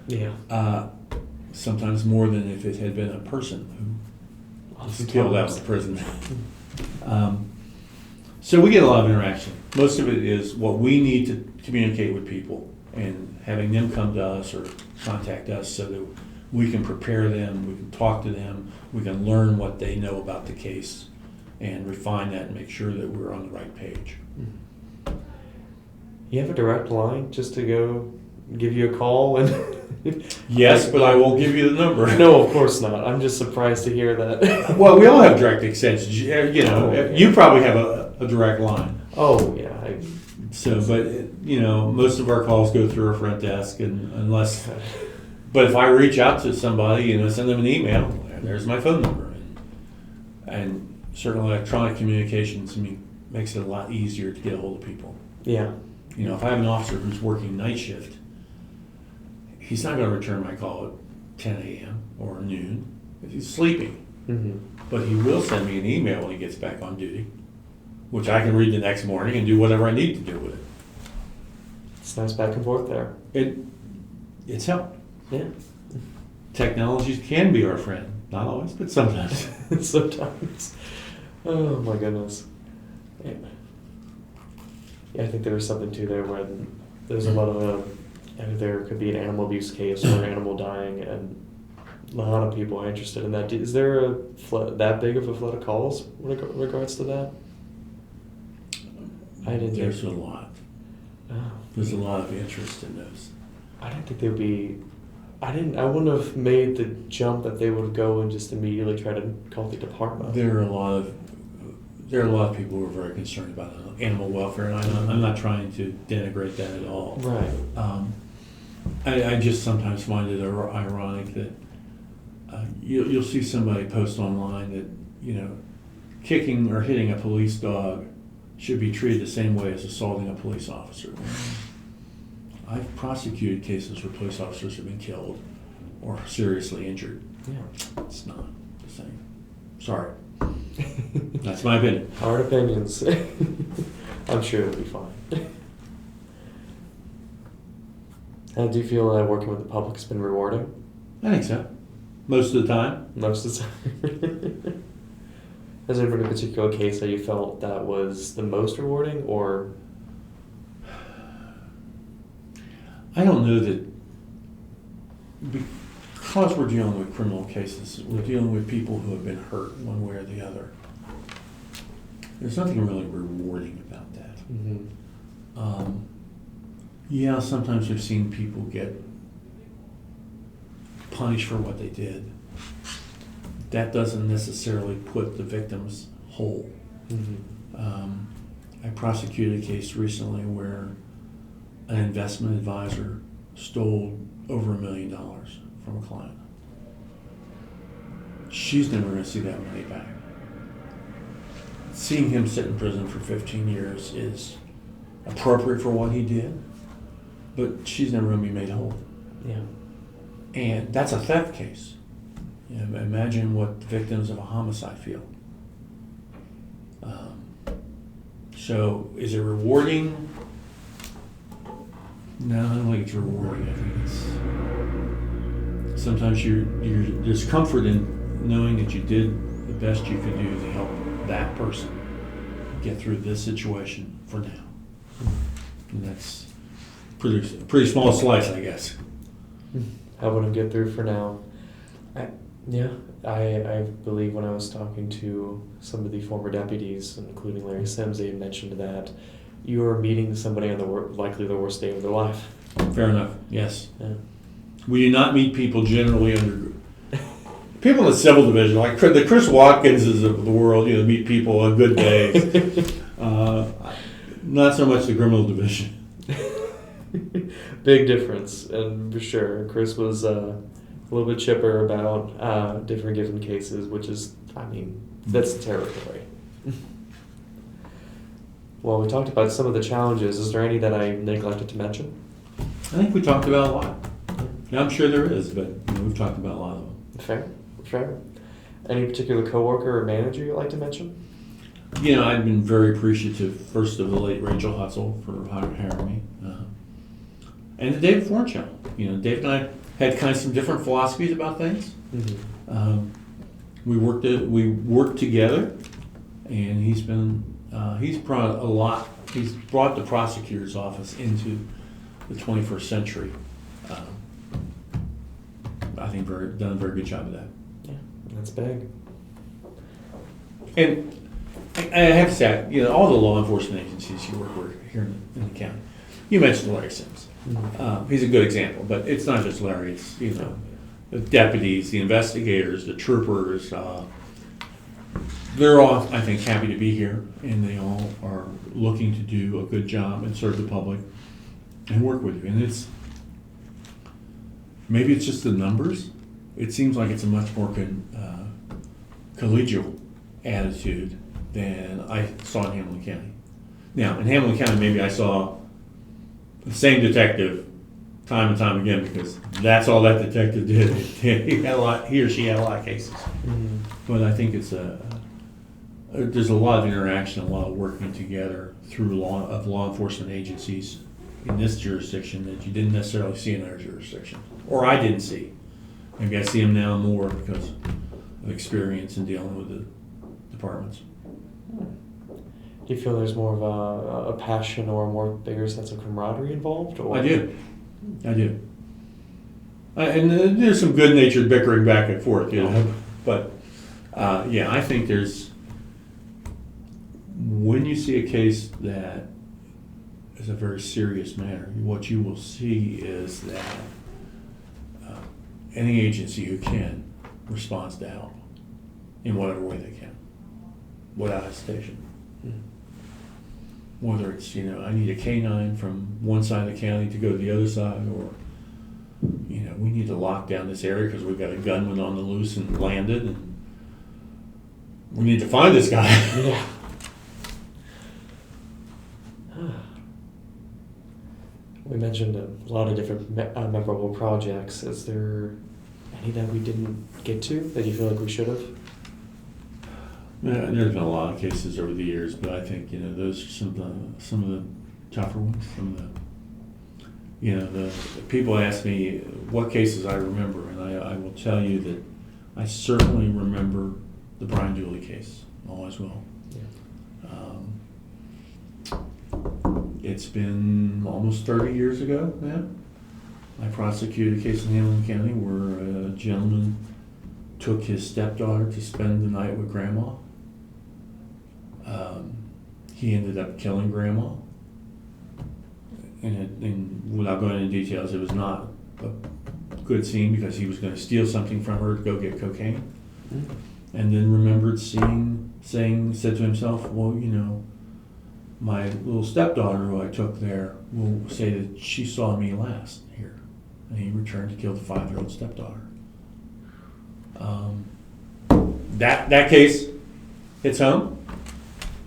Yeah.
Sometimes more than if it had been a person who was killed out in the prison. So we get a lot of interaction. Most of it is what we need to communicate with people and having them come to us or contact us so that we can prepare them, we can talk to them, we can learn what they know about the case and refine that and make sure that we're on the right page.
You have a direct line just to go give you a call and
Yes, but I won't give you the number.
No, of course not. I'm just surprised to hear that.
Well, we all have direct extensions. You know,
Oh,
you probably have a direct line.
Oh yeah.
So, but you know, most of our calls go through our front desk, and unless. But if I reach out to somebody, you know, send them an email, and there's my phone number, and certainly electronic communications makes it a lot easier to get a hold of people.
Yeah.
You know, if I have an officer who's working night shift, he's not going to return my call at 10 a.m. or noon if he's sleeping.
Mm-hmm.
But he will send me an email when he gets back on duty, which I can read the next morning and do whatever I need to do with it.
It's nice back and forth there.
It's helped.
Yeah.
Technology can be our friend. Not always, but sometimes.
Sometimes. Oh my goodness. Yeah. Yeah, I think there was something too there where there's a lot of there could be an animal abuse case or an animal dying, and a lot of people are interested in that. Is there a that big of a flood of calls in regards to that? I didn't.
There's a lot.
Oh.
There's a lot of interest in those.
I didn't think they would be. I wouldn't have made the jump that they would go and just immediately try to call the department.
There are a lot of people who are very concerned about animal welfare, and I'm not trying to denigrate that at all.
Right.
I just sometimes find it ironic that you'll see somebody post online that, you know, kicking or hitting a police dog should be treated the same way as assaulting a police officer. I've prosecuted cases where police officers have been killed or seriously injured.
Yeah.
It's not the same. Sorry. That's my opinion.
Hard opinions. I'm sure it'll be fine. Do you feel that working with the public has been rewarding?
I think so. Most of the time.
Most of the time. Has there been a particular case that you felt that was the most rewarding, or?
I don't know that, because we're dealing with criminal cases, we're dealing with people who have been hurt one way or the other. There's nothing really rewarding about that.
Mm-hmm.
Yeah, sometimes we've seen people get punished for what they did. That doesn't necessarily put the victims whole.
Mm-hmm.
I prosecuted a case recently where an investment advisor stole over $1 million from a client. She's never going to see that money back. Seeing him sit in prison for 15 years is appropriate for what he did, but she's never going to be made whole.
Yeah.
And that's a theft case. You know, imagine what the victims of a homicide feel. So is it rewarding? No, I don't think it's rewarding. I think it's sometimes there's comfort in knowing that you did the best you could do to help that person get through this situation for now. And that's a pretty small slice, I guess.
Helping him get through for now. I believe when I was talking to some of the former deputies, including Larry Sims, they mentioned that you are meeting somebody on likely the worst day of their life.
Fair enough. Yes.
Yeah.
We do not meet people generally under people in the civil division, like the Chris Watkinses of the world. You know, meet people on good days. Not so much the criminal division.
Big difference, and for sure, Chris was a little bit chipper about different given cases, which is, I mean, that's the territory. Well, we talked about some of the challenges. Is there any that I neglected to mention?
I think we talked about a lot. Yeah, I'm sure there is, but we've talked about a lot of them.
Fair. Any particular coworker or manager you'd like to mention?
You know, I've been very appreciative, first of the late Rachel Hutzel for hiring me. And the David Fornchell. You know, Dave and I had kind of some different philosophies about things. Mm-hmm. We worked together, and he's been He's brought the prosecutor's office into the 21st century. I think done a very good job of that.
Yeah, that's big.
And I have to say, all the law enforcement agencies you work with here in the county. You mentioned Larry Sims. He's a good example, but it's not just Larry. It's the deputies, the investigators, the troopers. They're all, I think, happy to be here, and they all are looking to do a good job and serve the public and work with you. And maybe it's just the numbers. It seems like it's a much more collegial attitude than I saw in Hamilton County. Now, in Hamilton County, maybe I saw the same detective time and time again because that's all that detective did. He or she had a lot of cases. But I think it's there's a lot of interaction, a lot of working together through law enforcement agencies in this jurisdiction that you didn't necessarily see in our jurisdiction, or I didn't see. Maybe I see them now more because of experience in dealing with the departments.
Do you feel there's more of a passion or a more bigger sense of camaraderie involved? Or?
I do. And there's some good-natured bickering back and forth, But I think there's, when you see a case that is a very serious matter, what you will see is that any agency who can responds to help in whatever way they can, without hesitation. Whether it's, I need a canine from one side of the county to go to the other side, or, we need to lock down this area because we've got a gunman on the loose and landed, and we need to find this guy.
Yeah. We mentioned a lot of different memorable projects. Is there any that we didn't get to that you feel like we should have?
Yeah, there's been a lot of cases over the years, but I think those are some of the tougher ones. Some of the people ask me what cases I remember, and I will tell you that I certainly remember the Brian Dulle case. Always will.
Yeah.
It's been almost 30 years ago now. I prosecuted a case in Hamilton County where a gentleman took his stepdaughter to spend the night with grandma. He ended up killing grandma. And without going into details, it was not a good scene because he was going to steal something from her to go get cocaine. And then remembered said to himself, well, my little stepdaughter who I took there will say that she saw me last here. And he returned to kill the 5-year-old stepdaughter. That case hits home.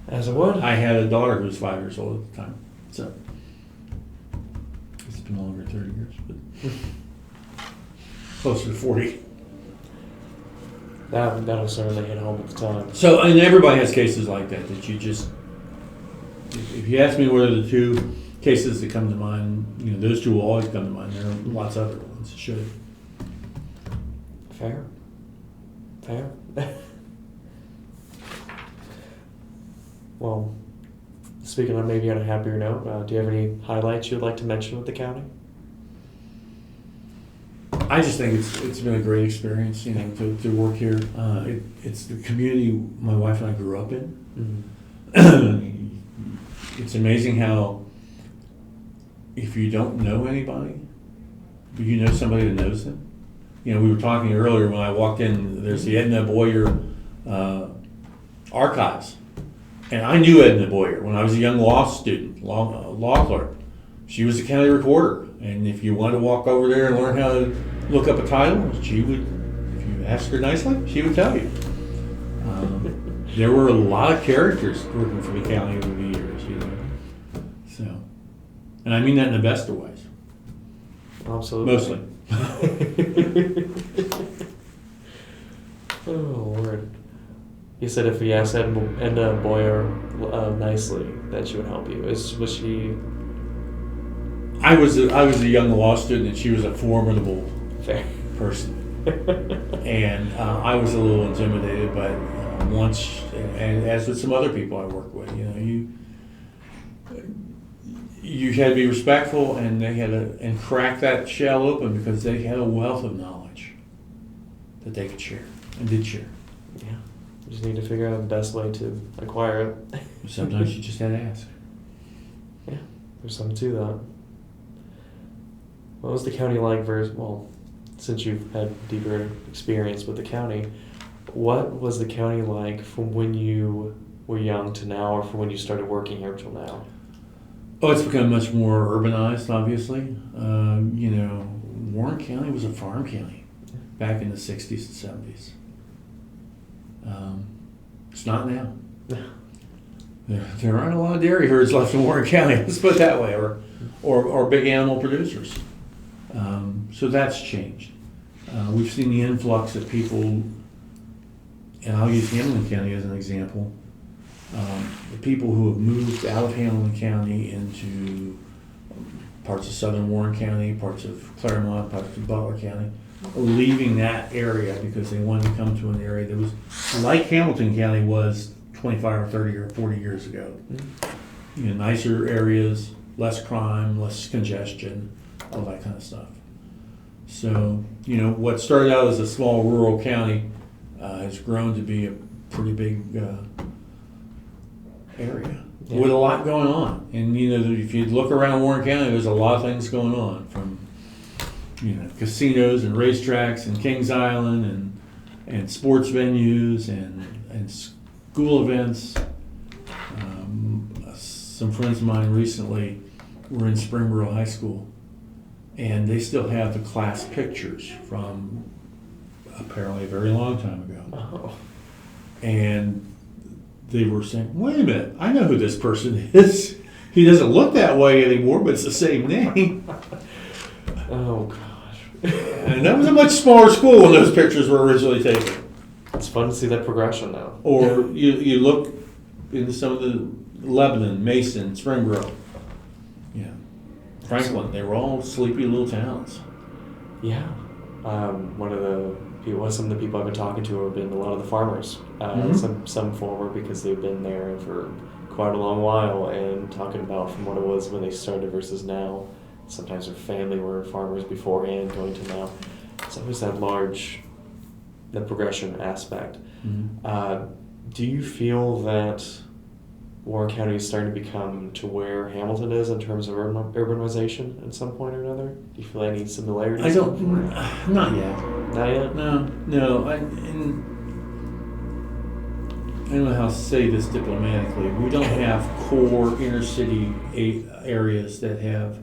As it would.
I had a daughter who was 5 years old at the time. So it's been longer than 30 years, but closer to 40.
That'll certainly hit home at the time.
So, and everybody has cases like that you just, if you ask me what are the two cases that come to mind, those two will always come to mind. There are lots of other ones that should.
Fair. Well, speaking of maybe on a happier note, do you have any highlights you'd like to mention with the county?
I just think it's been a great experience, to work here. It's the community my wife and I grew up in. It's amazing how if you don't know anybody, but you know somebody that knows them. We were talking earlier when I walked in, there's the Edna Boyer archives. And I knew Edna Boyer when I was a young law student, law clerk. She was the county recorder. And if you wanted to walk over there and learn how to look up a title, she would, if you asked her nicely, she would tell you. There were a lot of characters working for the county over the years, So, and I mean that in the best of ways.
Absolutely.
Mostly.
Oh, Lord. You said if we asked Edna Boyer nicely, that she would help you. Was she...
I was a young law student, and she was a formidable
Fair.
person. And I was a little intimidated, but once, and as with some other people I work with, you had to be respectful, and they had to and crack that shell open because they had a wealth of knowledge that they could share and did share.
Yeah. You just need to figure out the best way to acquire it.
Sometimes you just had to ask.
Yeah, there's something to that. What was the county like since you've had deeper experience with the county, what was the county like from when you were young to now, or from when you started working here till now?
Oh, it's become much more urbanized, obviously. Warren County was a farm county back in the 60s and 70s. It's not now. There aren't a lot of dairy herds left in Warren County, let's put it that way, or big animal producers. So that's changed. We've seen the influx of people, and I'll use Hamilton County as an example. The people who have moved out of Hamilton County into parts of southern Warren County, parts of Claremont, parts of Butler County, are leaving that area because they wanted to come to an area that was like Hamilton County was 25 or 30 or 40 years ago. Nicer areas, less crime, less congestion, all that kind of stuff. So, what started out as a small rural county has grown to be a pretty big area with a lot going on. And, if you look around Warren County, there's a lot of things going on, from, casinos and racetracks and Kings Island and sports venues and school events. Some friends of mine recently were in Springboro High School, and they still have the class pictures from apparently a very long time ago.
Oh.
And they were saying, wait a minute, I know who this person is. He doesn't look that way anymore, but it's the same name.
Oh, gosh.
And that was a much smaller school when those pictures were originally taken.
It's fun to see that progression now.
Or you look into some of the Lebanon, Mason, Springboro, Franklin, they were all sleepy little towns.
Yeah. Some of the people I've been talking to have been a lot of the farmers. Some former, because they've been there for quite a long while, and talking about from what it was when they started versus now. Sometimes their family were farmers beforehand, going to now. It's always that the progression aspect. Do you feel that Warren County is starting to become to where Hamilton is in terms of urbanization at some point or another? Do you feel any similarities?
Not yet.
Not yet?
No. I don't know how to say this diplomatically. We don't have core inner city areas that have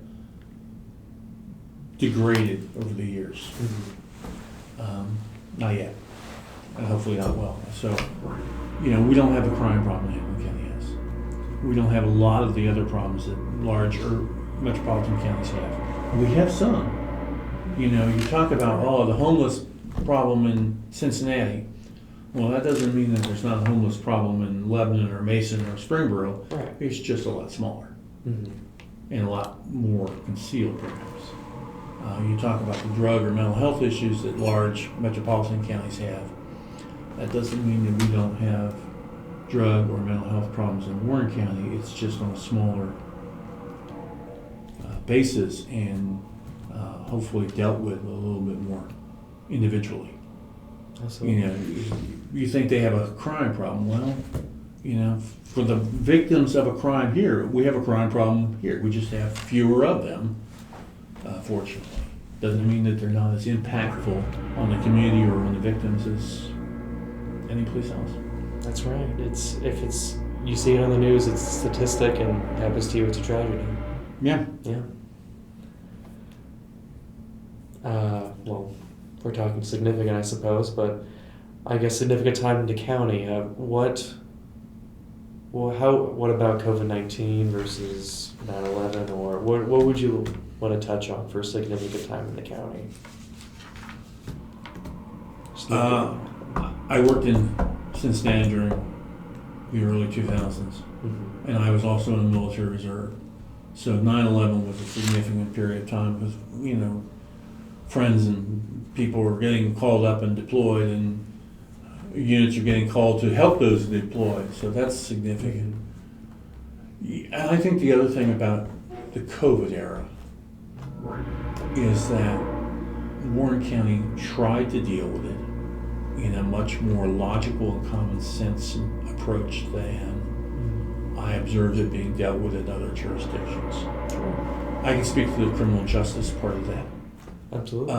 degraded over the years. Not yet. And hopefully not well. So, we don't have the crime problem Hamilton County has. We don't have a lot of the other problems that large metropolitan counties have. We have some. You talk about, the homeless problem in Cincinnati. Well, that doesn't mean that there's not a homeless problem in Lebanon or Mason or Springboro.
Right.
It's just a lot smaller and a lot more concealed, perhaps. You talk about the drug or mental health issues that large metropolitan counties have. That doesn't mean that we don't have drug or mental health problems in Warren County. It's just on a smaller basis and hopefully dealt with a little bit more individually.
Absolutely.
You think they have a crime problem. Well, for the victims of a crime here, we have a crime problem here. We just have fewer of them, fortunately. Doesn't mean that they're not as impactful on the community or on the victims as any place else.
That's right. If you see it on the news, it's a statistic, and happens to you, it's a tragedy.
Yeah.
Yeah. We're talking significant, I suppose, but I guess significant time in the county. What about COVID-19 versus 9/11, or what would you want to touch on for significant time in the county?
I worked in Cincinnati during the early 2000s, and I was also in the military reserve. So 9/11 was a significant period of time because, friends and people were getting called up and deployed, and units are getting called to help those deployed. So that's significant. And I think the other thing about the COVID era is that Warren County tried to deal with it in a much more logical and common sense approach than I observed it being dealt with in other jurisdictions. I can speak to the criminal justice part of that.
Absolutely.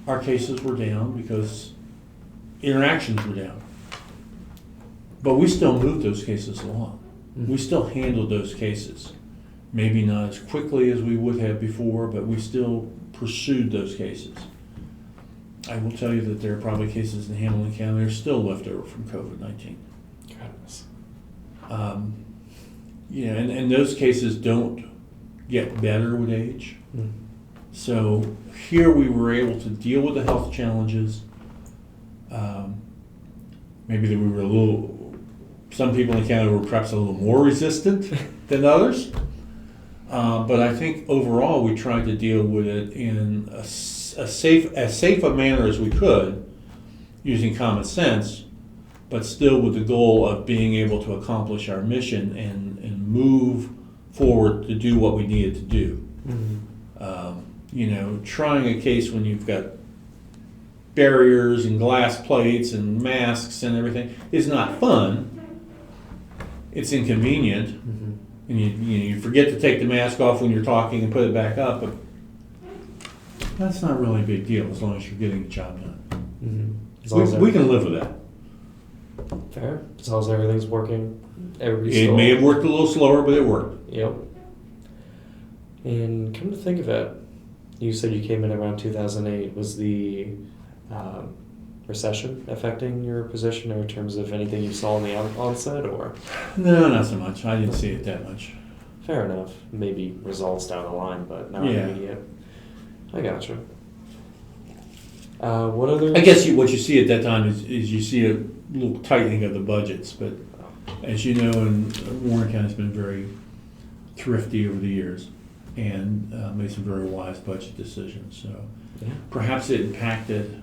Our cases were down because interactions were down. But we still moved those cases along. We still handled those cases. Maybe not as quickly as we would have before, but we still pursued those cases. I will tell you that there are probably cases in Hamilton County that are still left over from COVID-19.
Goodness.
And those cases don't get better with age. So here we were able to deal with the health challenges. Maybe that we were some people in the county were perhaps a little more resistant than others. But I think overall we tried to deal with it in as safe a manner as we could, using common sense, but still with the goal of being able to accomplish our mission and move forward to do what we needed to do. Trying a case when you've got barriers and glass plates and masks and everything is not fun. It's inconvenient, and you forget to take the mask off when you're talking and put it back up, but that's not really a big deal as long as you're getting the job done. We can live with that.
Fair. As long as everything's working,
It may have worked a little slower, but it worked.
Yep. And come to think of it, you said you came in around 2008. Was the recession affecting your position in terms of anything you saw in the onset, or?
No, not so much. I didn't see it that much.
Fair enough. Maybe results down the line, but not immediate. I gotcha. What other?
I guess what you see at that time is you see a little tightening of the budgets, but as you know, Warren County's been very thrifty over the years and made some very wise budget decisions. So perhaps it impacted.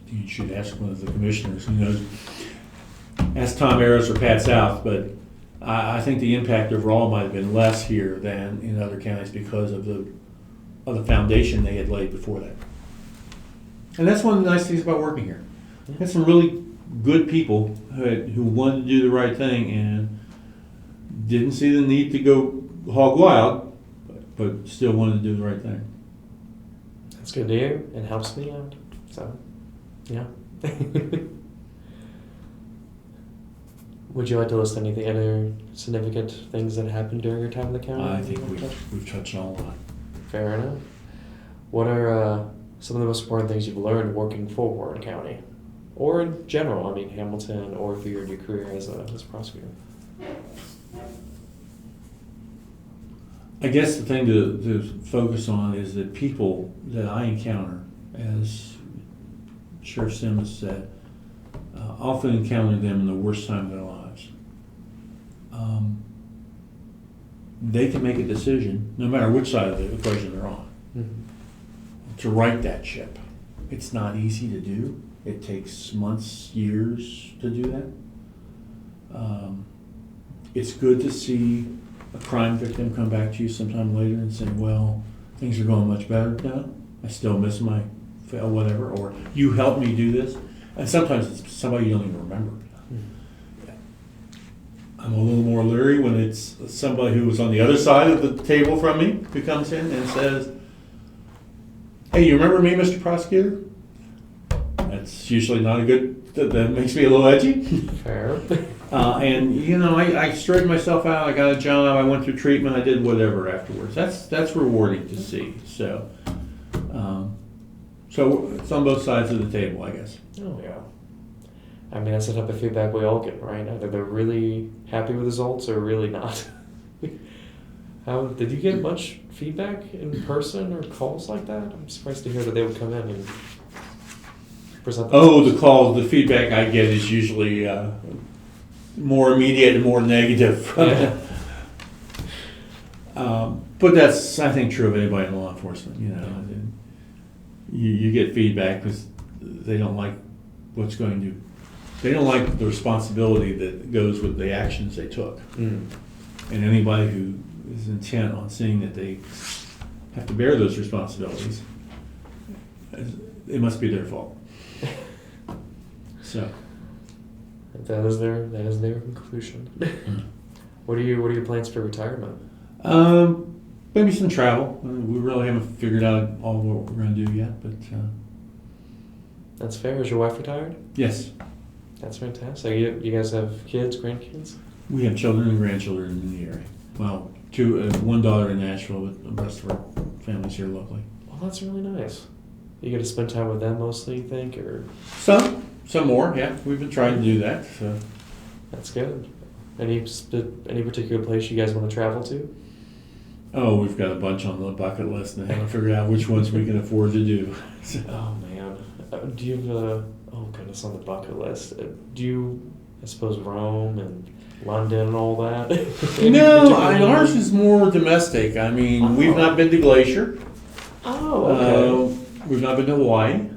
You should ask one of the commissioners who knows. Ask Tom Ayers or Pat South, but I think the impact overall might have been less here than in other counties because of the foundation they had laid before that. And that's one of the nice things about working here. Had some really good people who wanted to do the right thing and didn't see the need to go hog wild, but still wanted to do the right thing.
That's good to hear. It helps me out. So, yeah. Would you like to list any other significant things that happened during your time in the county?
I think we've touched on a lot.
Fair enough. What are some of the most important things you've learned working for Warren County? Or in general, I mean, Hamilton, or for your career as a prosecutor?
I guess the thing to focus on is that people that I encounter, as Sheriff Simmons said, often encounter them in the worst time of their lives. They can make a decision, no matter which side of the equation they're on, to right that ship. It's not easy to do. It takes months, years to do that. It's good to see a crime victim come back to you sometime later and say, well, things are going much better now. I still miss my whatever, or you helped me do this. And sometimes it's somebody you don't even remember. I'm a little more leery when it's somebody who was on the other side of the table from me who comes in and says, hey, you remember me, Mr. Prosecutor? That's usually not a good, that makes me a little edgy.
Fair.
And I straightened myself out, I got a job, I went through treatment, I did whatever afterwards. That's rewarding to see. So it's on both sides of the table, I guess.
Oh, yeah. I mean, that's the type of feedback we all get, right? Either they're really happy with results or really not. Did you get much feedback in person or calls like that? I'm surprised to hear that they would come in and present themselves.
The calls, the feedback I get is usually more immediate and more negative.
Yeah.
But that's, I think, true of anybody in law enforcement. You get feedback because they don't like what's going to they don't like the responsibility that goes with the actions they took.
Mm.
And anybody who is intent on seeing that they have to bear those responsibilities, it must be their fault. So.
That is their conclusion. What are your plans for retirement?
Maybe some travel. We really haven't figured out all what we're going to do yet, but
That's fair. Is your wife retired?
yes,
That's fantastic. You guys have kids, grandkids?
we have children and grandchildren in the area. Well, one daughter in Nashville, but the rest of our family's here locally.
Well, that's really nice. You get to spend time with them mostly, you think, or?
Some more, yeah. We've been trying to do that. So.
That's good. Any particular place you guys want to travel to?
Oh, we've got a bunch on the bucket list and haven't figured out which ones we can afford to do. So.
Oh man, do you have oh goodness on the bucket list? Do you, I suppose, Rome and London and all that?
No, ours is more domestic. I mean, we've not been to Glacier.
Oh, okay.
We've not been to Hawaii.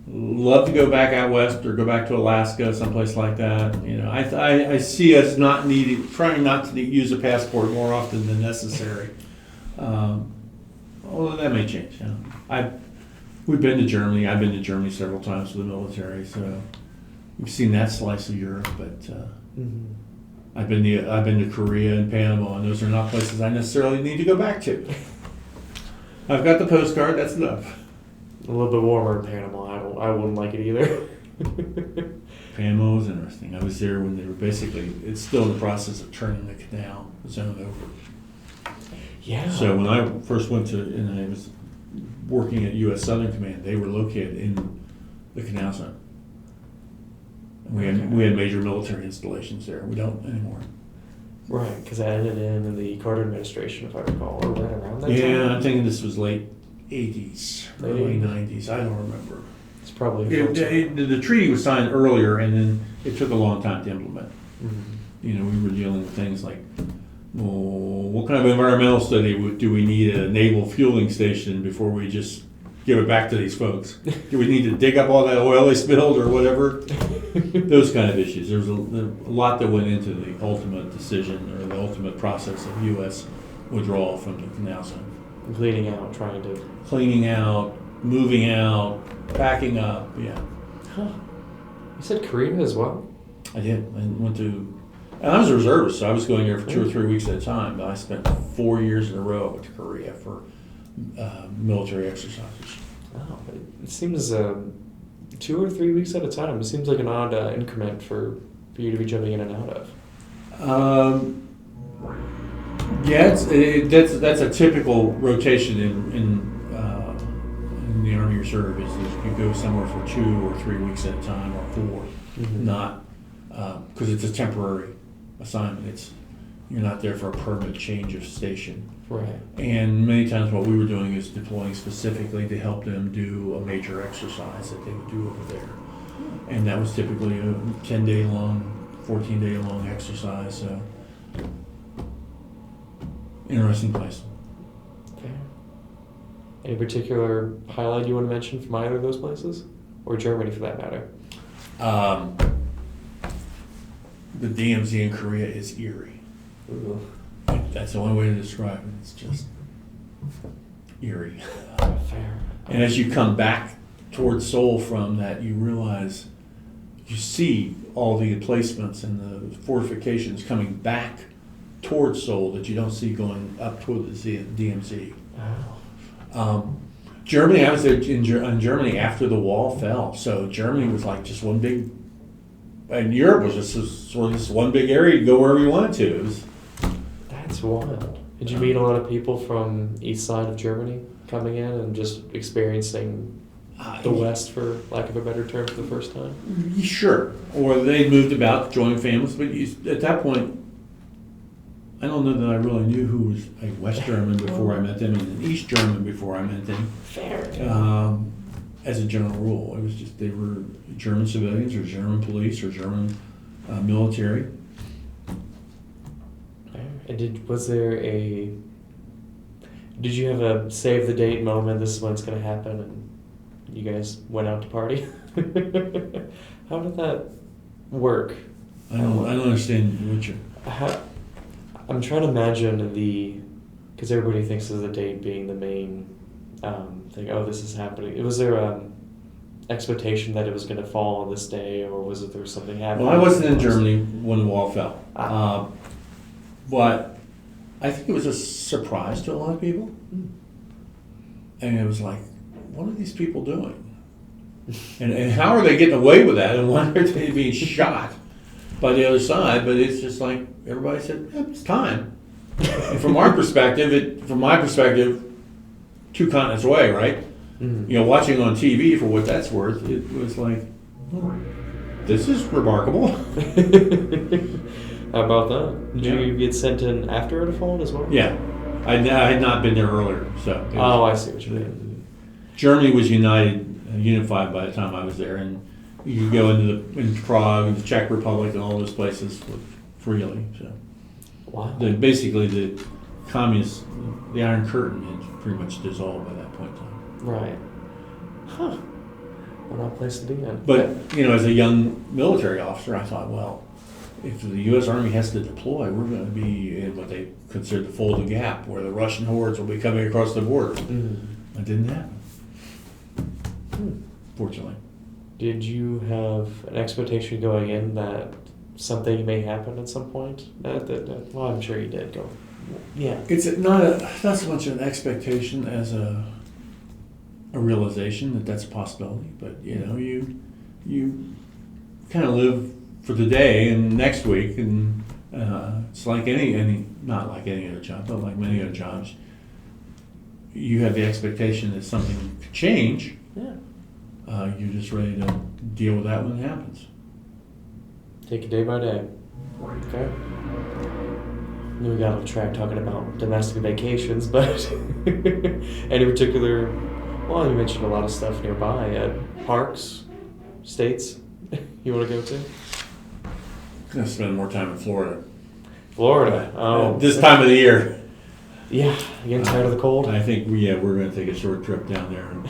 Love to go back out west or go back to Alaska, someplace like that. You know, I see us trying not to use a passport more often than necessary. Although that may change. You know. We've been to Germany. I've been to Germany several times with the military, so we've seen that slice of Europe. But
Mm-hmm.
I've been to Korea and Panama, and those are not places I necessarily need to go back to. I've got the postcard. That's enough.
A little bit warmer in Panama. I wouldn't like it either.
Panama was interesting. I was there when they were it's still in the process of turning the canal zone over.
Yeah.
So when I first went and I was working at U.S. Southern Command, they were located in the canal zone. We had major military installations there. We don't anymore.
Right, because I ended in the Carter administration, if I recall, or right around that time.
Yeah, I'm thinking this was late 80s, early
80s.
90s. I don't remember.
It's probably
The treaty was signed earlier, and then it took a long time to implement.
Mm-hmm.
You know, we were dealing with things like, well, what kind of environmental study do we need at a naval fueling station before we just give it back to these folks? Do we need to dig up all that oil they spilled or whatever? Those kind of issues. There was a lot that went into the ultimate decision or the ultimate process of U.S. withdrawal from the canal zone.
Cleaning out, trying to...
Cleaning out, moving out, backing up, yeah.
Huh. You said Korea as well?
I did. And I was a reservist, so I was going there for 2 or 3 weeks at a time. But I spent 4 years in a row. I went to Korea for military exercises.
Oh, it seems 2 or 3 weeks at a time. It seems like an odd increment for you to be jumping in and out of.
Yeah, that's a typical rotation in the Army Reserve. Is you go somewhere for 2 or 3 weeks at a time, or 4,
Mm-hmm.
not because it's a temporary assignment. You're not there for a permanent change of station.
Right.
And many times what we were doing is deploying specifically to help them do a major exercise that they would do over there. And that was typically a 10-day long, 14-day long exercise. So, interesting place.
Fair. Any particular highlight you want to mention from either of those places? Or Germany, for that matter?
The DMZ in Korea is eerie.
Ooh.
That's the only way to describe it. It's just eerie.
Fair.
And as you come back towards Seoul from that, you realize you see all the emplacements and the fortifications coming back towards Seoul that you don't see going up toward the DMZ.
Wow.
Germany, I was there in Germany after the wall fell. So Germany was like just one big, and Europe was just sort of this one big area. You go wherever you wanted to. It was,
That's wild. Did you meet a lot of people from east side of Germany coming in and just experiencing the West, for lack of a better term, for the first time?
Sure. Or they moved about, joined families, but at that point, I don't know that I really knew who was a West German before I met them and an East German before I met them.
Fair.
As a general rule, it was just they were German civilians or German police or German military.
And did you have a save the date moment, this is when it's going to happen, and you guys went out to party? How did that work.
I don't understand what you're...
I'm trying to imagine because everybody thinks of the date being the main thing. Oh, this is happening. Was there expectation that it was going to fall on this day, or was there something happening?
Well, I wasn't in Germany when the wall fell.
Ah.
But I think it was a surprise to a lot of people. And it was like, what are these people doing? And how are they getting away with that? And why are they being shot by the other side? But it's just like, everybody said, it's time. And from my perspective, 2 continents away, right?
Mm-hmm.
You know, watching on TV, for what that's worth, it was like, oh, this is remarkable.
How about that? Did you get sent in after it had fallen as well?
Yeah. I had not been there earlier, so.
I see what you mean.
Germany was unified by the time I was there, and you could go into Prague and the Czech Republic and all those places freely. So,
wow.
Basically, the communists, the Iron Curtain had pretty much dissolved by that point in time.
Right. Huh. What a place to be in.
But as a young military officer, I thought, well, if the U.S. Army has to deploy, we're going to be in what they consider the Fulda Gap, where the Russian hordes will be coming across the border.
Mm-hmm.
It didn't happen. Fortunately.
Did you have an expectation going in that something may happen at some point? Well, I'm sure you did go. Yeah.
It's not so much an expectation as a realization that that's a possibility. But you kind of live for the day and next week, and it's like any not like any other job, but like many other jobs. You have the expectation that something could change.
Yeah.
You're just ready to deal with that when it happens.
Take it day by day. Okay. We got off track talking about domestic vacations, but any particular? Well, you mentioned a lot of stuff nearby. Parks, states you want to go to?
I'm gonna spend more time in Florida.
Florida. Oh,
this time of the year.
Yeah, getting tired of the cold.
I think we're going to take a short trip down there, and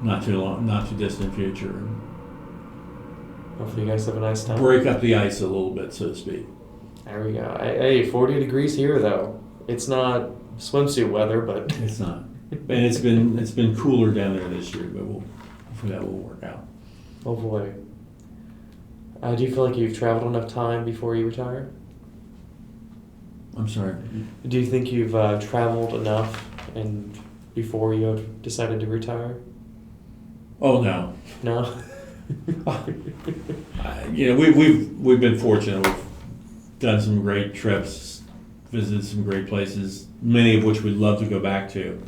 not too distant future.
Hopefully, you guys have a nice time.
Break up the ice a little bit, so to speak.
There we go. Hey, 40 degrees here though. It's not swimsuit weather, but
it's not. And it's been cooler down there this year, but hopefully that will work out.
Oh boy. Do you feel like you've traveled enough time before you retire?
I'm sorry.
Do you think you've traveled enough and before you have decided to retire?
Oh no.
No.
We've been fortunate. We've done some great trips, visited some great places, many of which we'd love to go back to.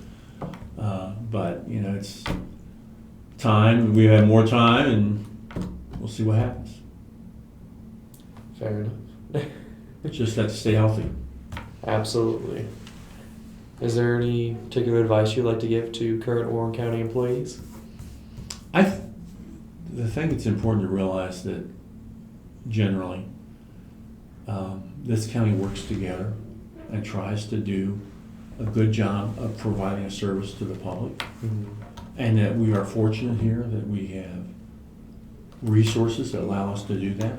But it's time. We have more time, and we'll see what happens.
Fair enough.
Just have to stay healthy.
Absolutely. Is there any particular advice you'd like to give to current Warren County employees?
The thing that's important to realize that generally this county works together and tries to do a good job of providing a service to the public, and that we are fortunate here that we have resources that allow us to do that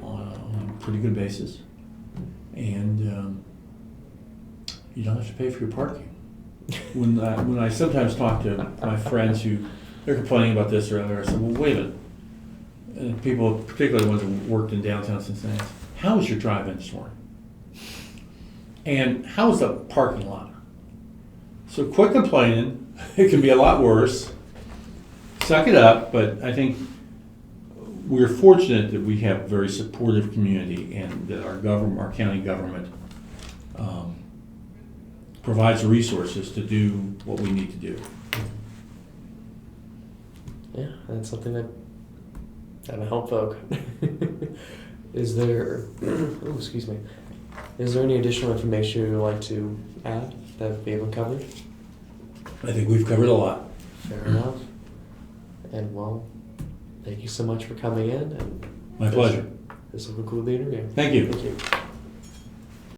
on a pretty good basis, and you don't have to pay for your parking. When I sometimes talk to my friends who they're complaining about this or other, I said, well, wait a minute. And people, particularly the ones who worked in downtown Cincinnati, how was your drive-in this morning? And how was the parking lot? So quit complaining. It can be a lot worse. Suck it up, but I think we're fortunate that we have a very supportive community and that our county government provides the resources to do what we need to do.
Yeah, that's something that'll help folk. Is there, excuse me, is there any additional information you'd like to add that we haven't covered?
I think we've covered a lot.
Fair enough. And well, thank you so much for coming in. And
my pleasure.
This will conclude the interview.
Thank you.
Thank you.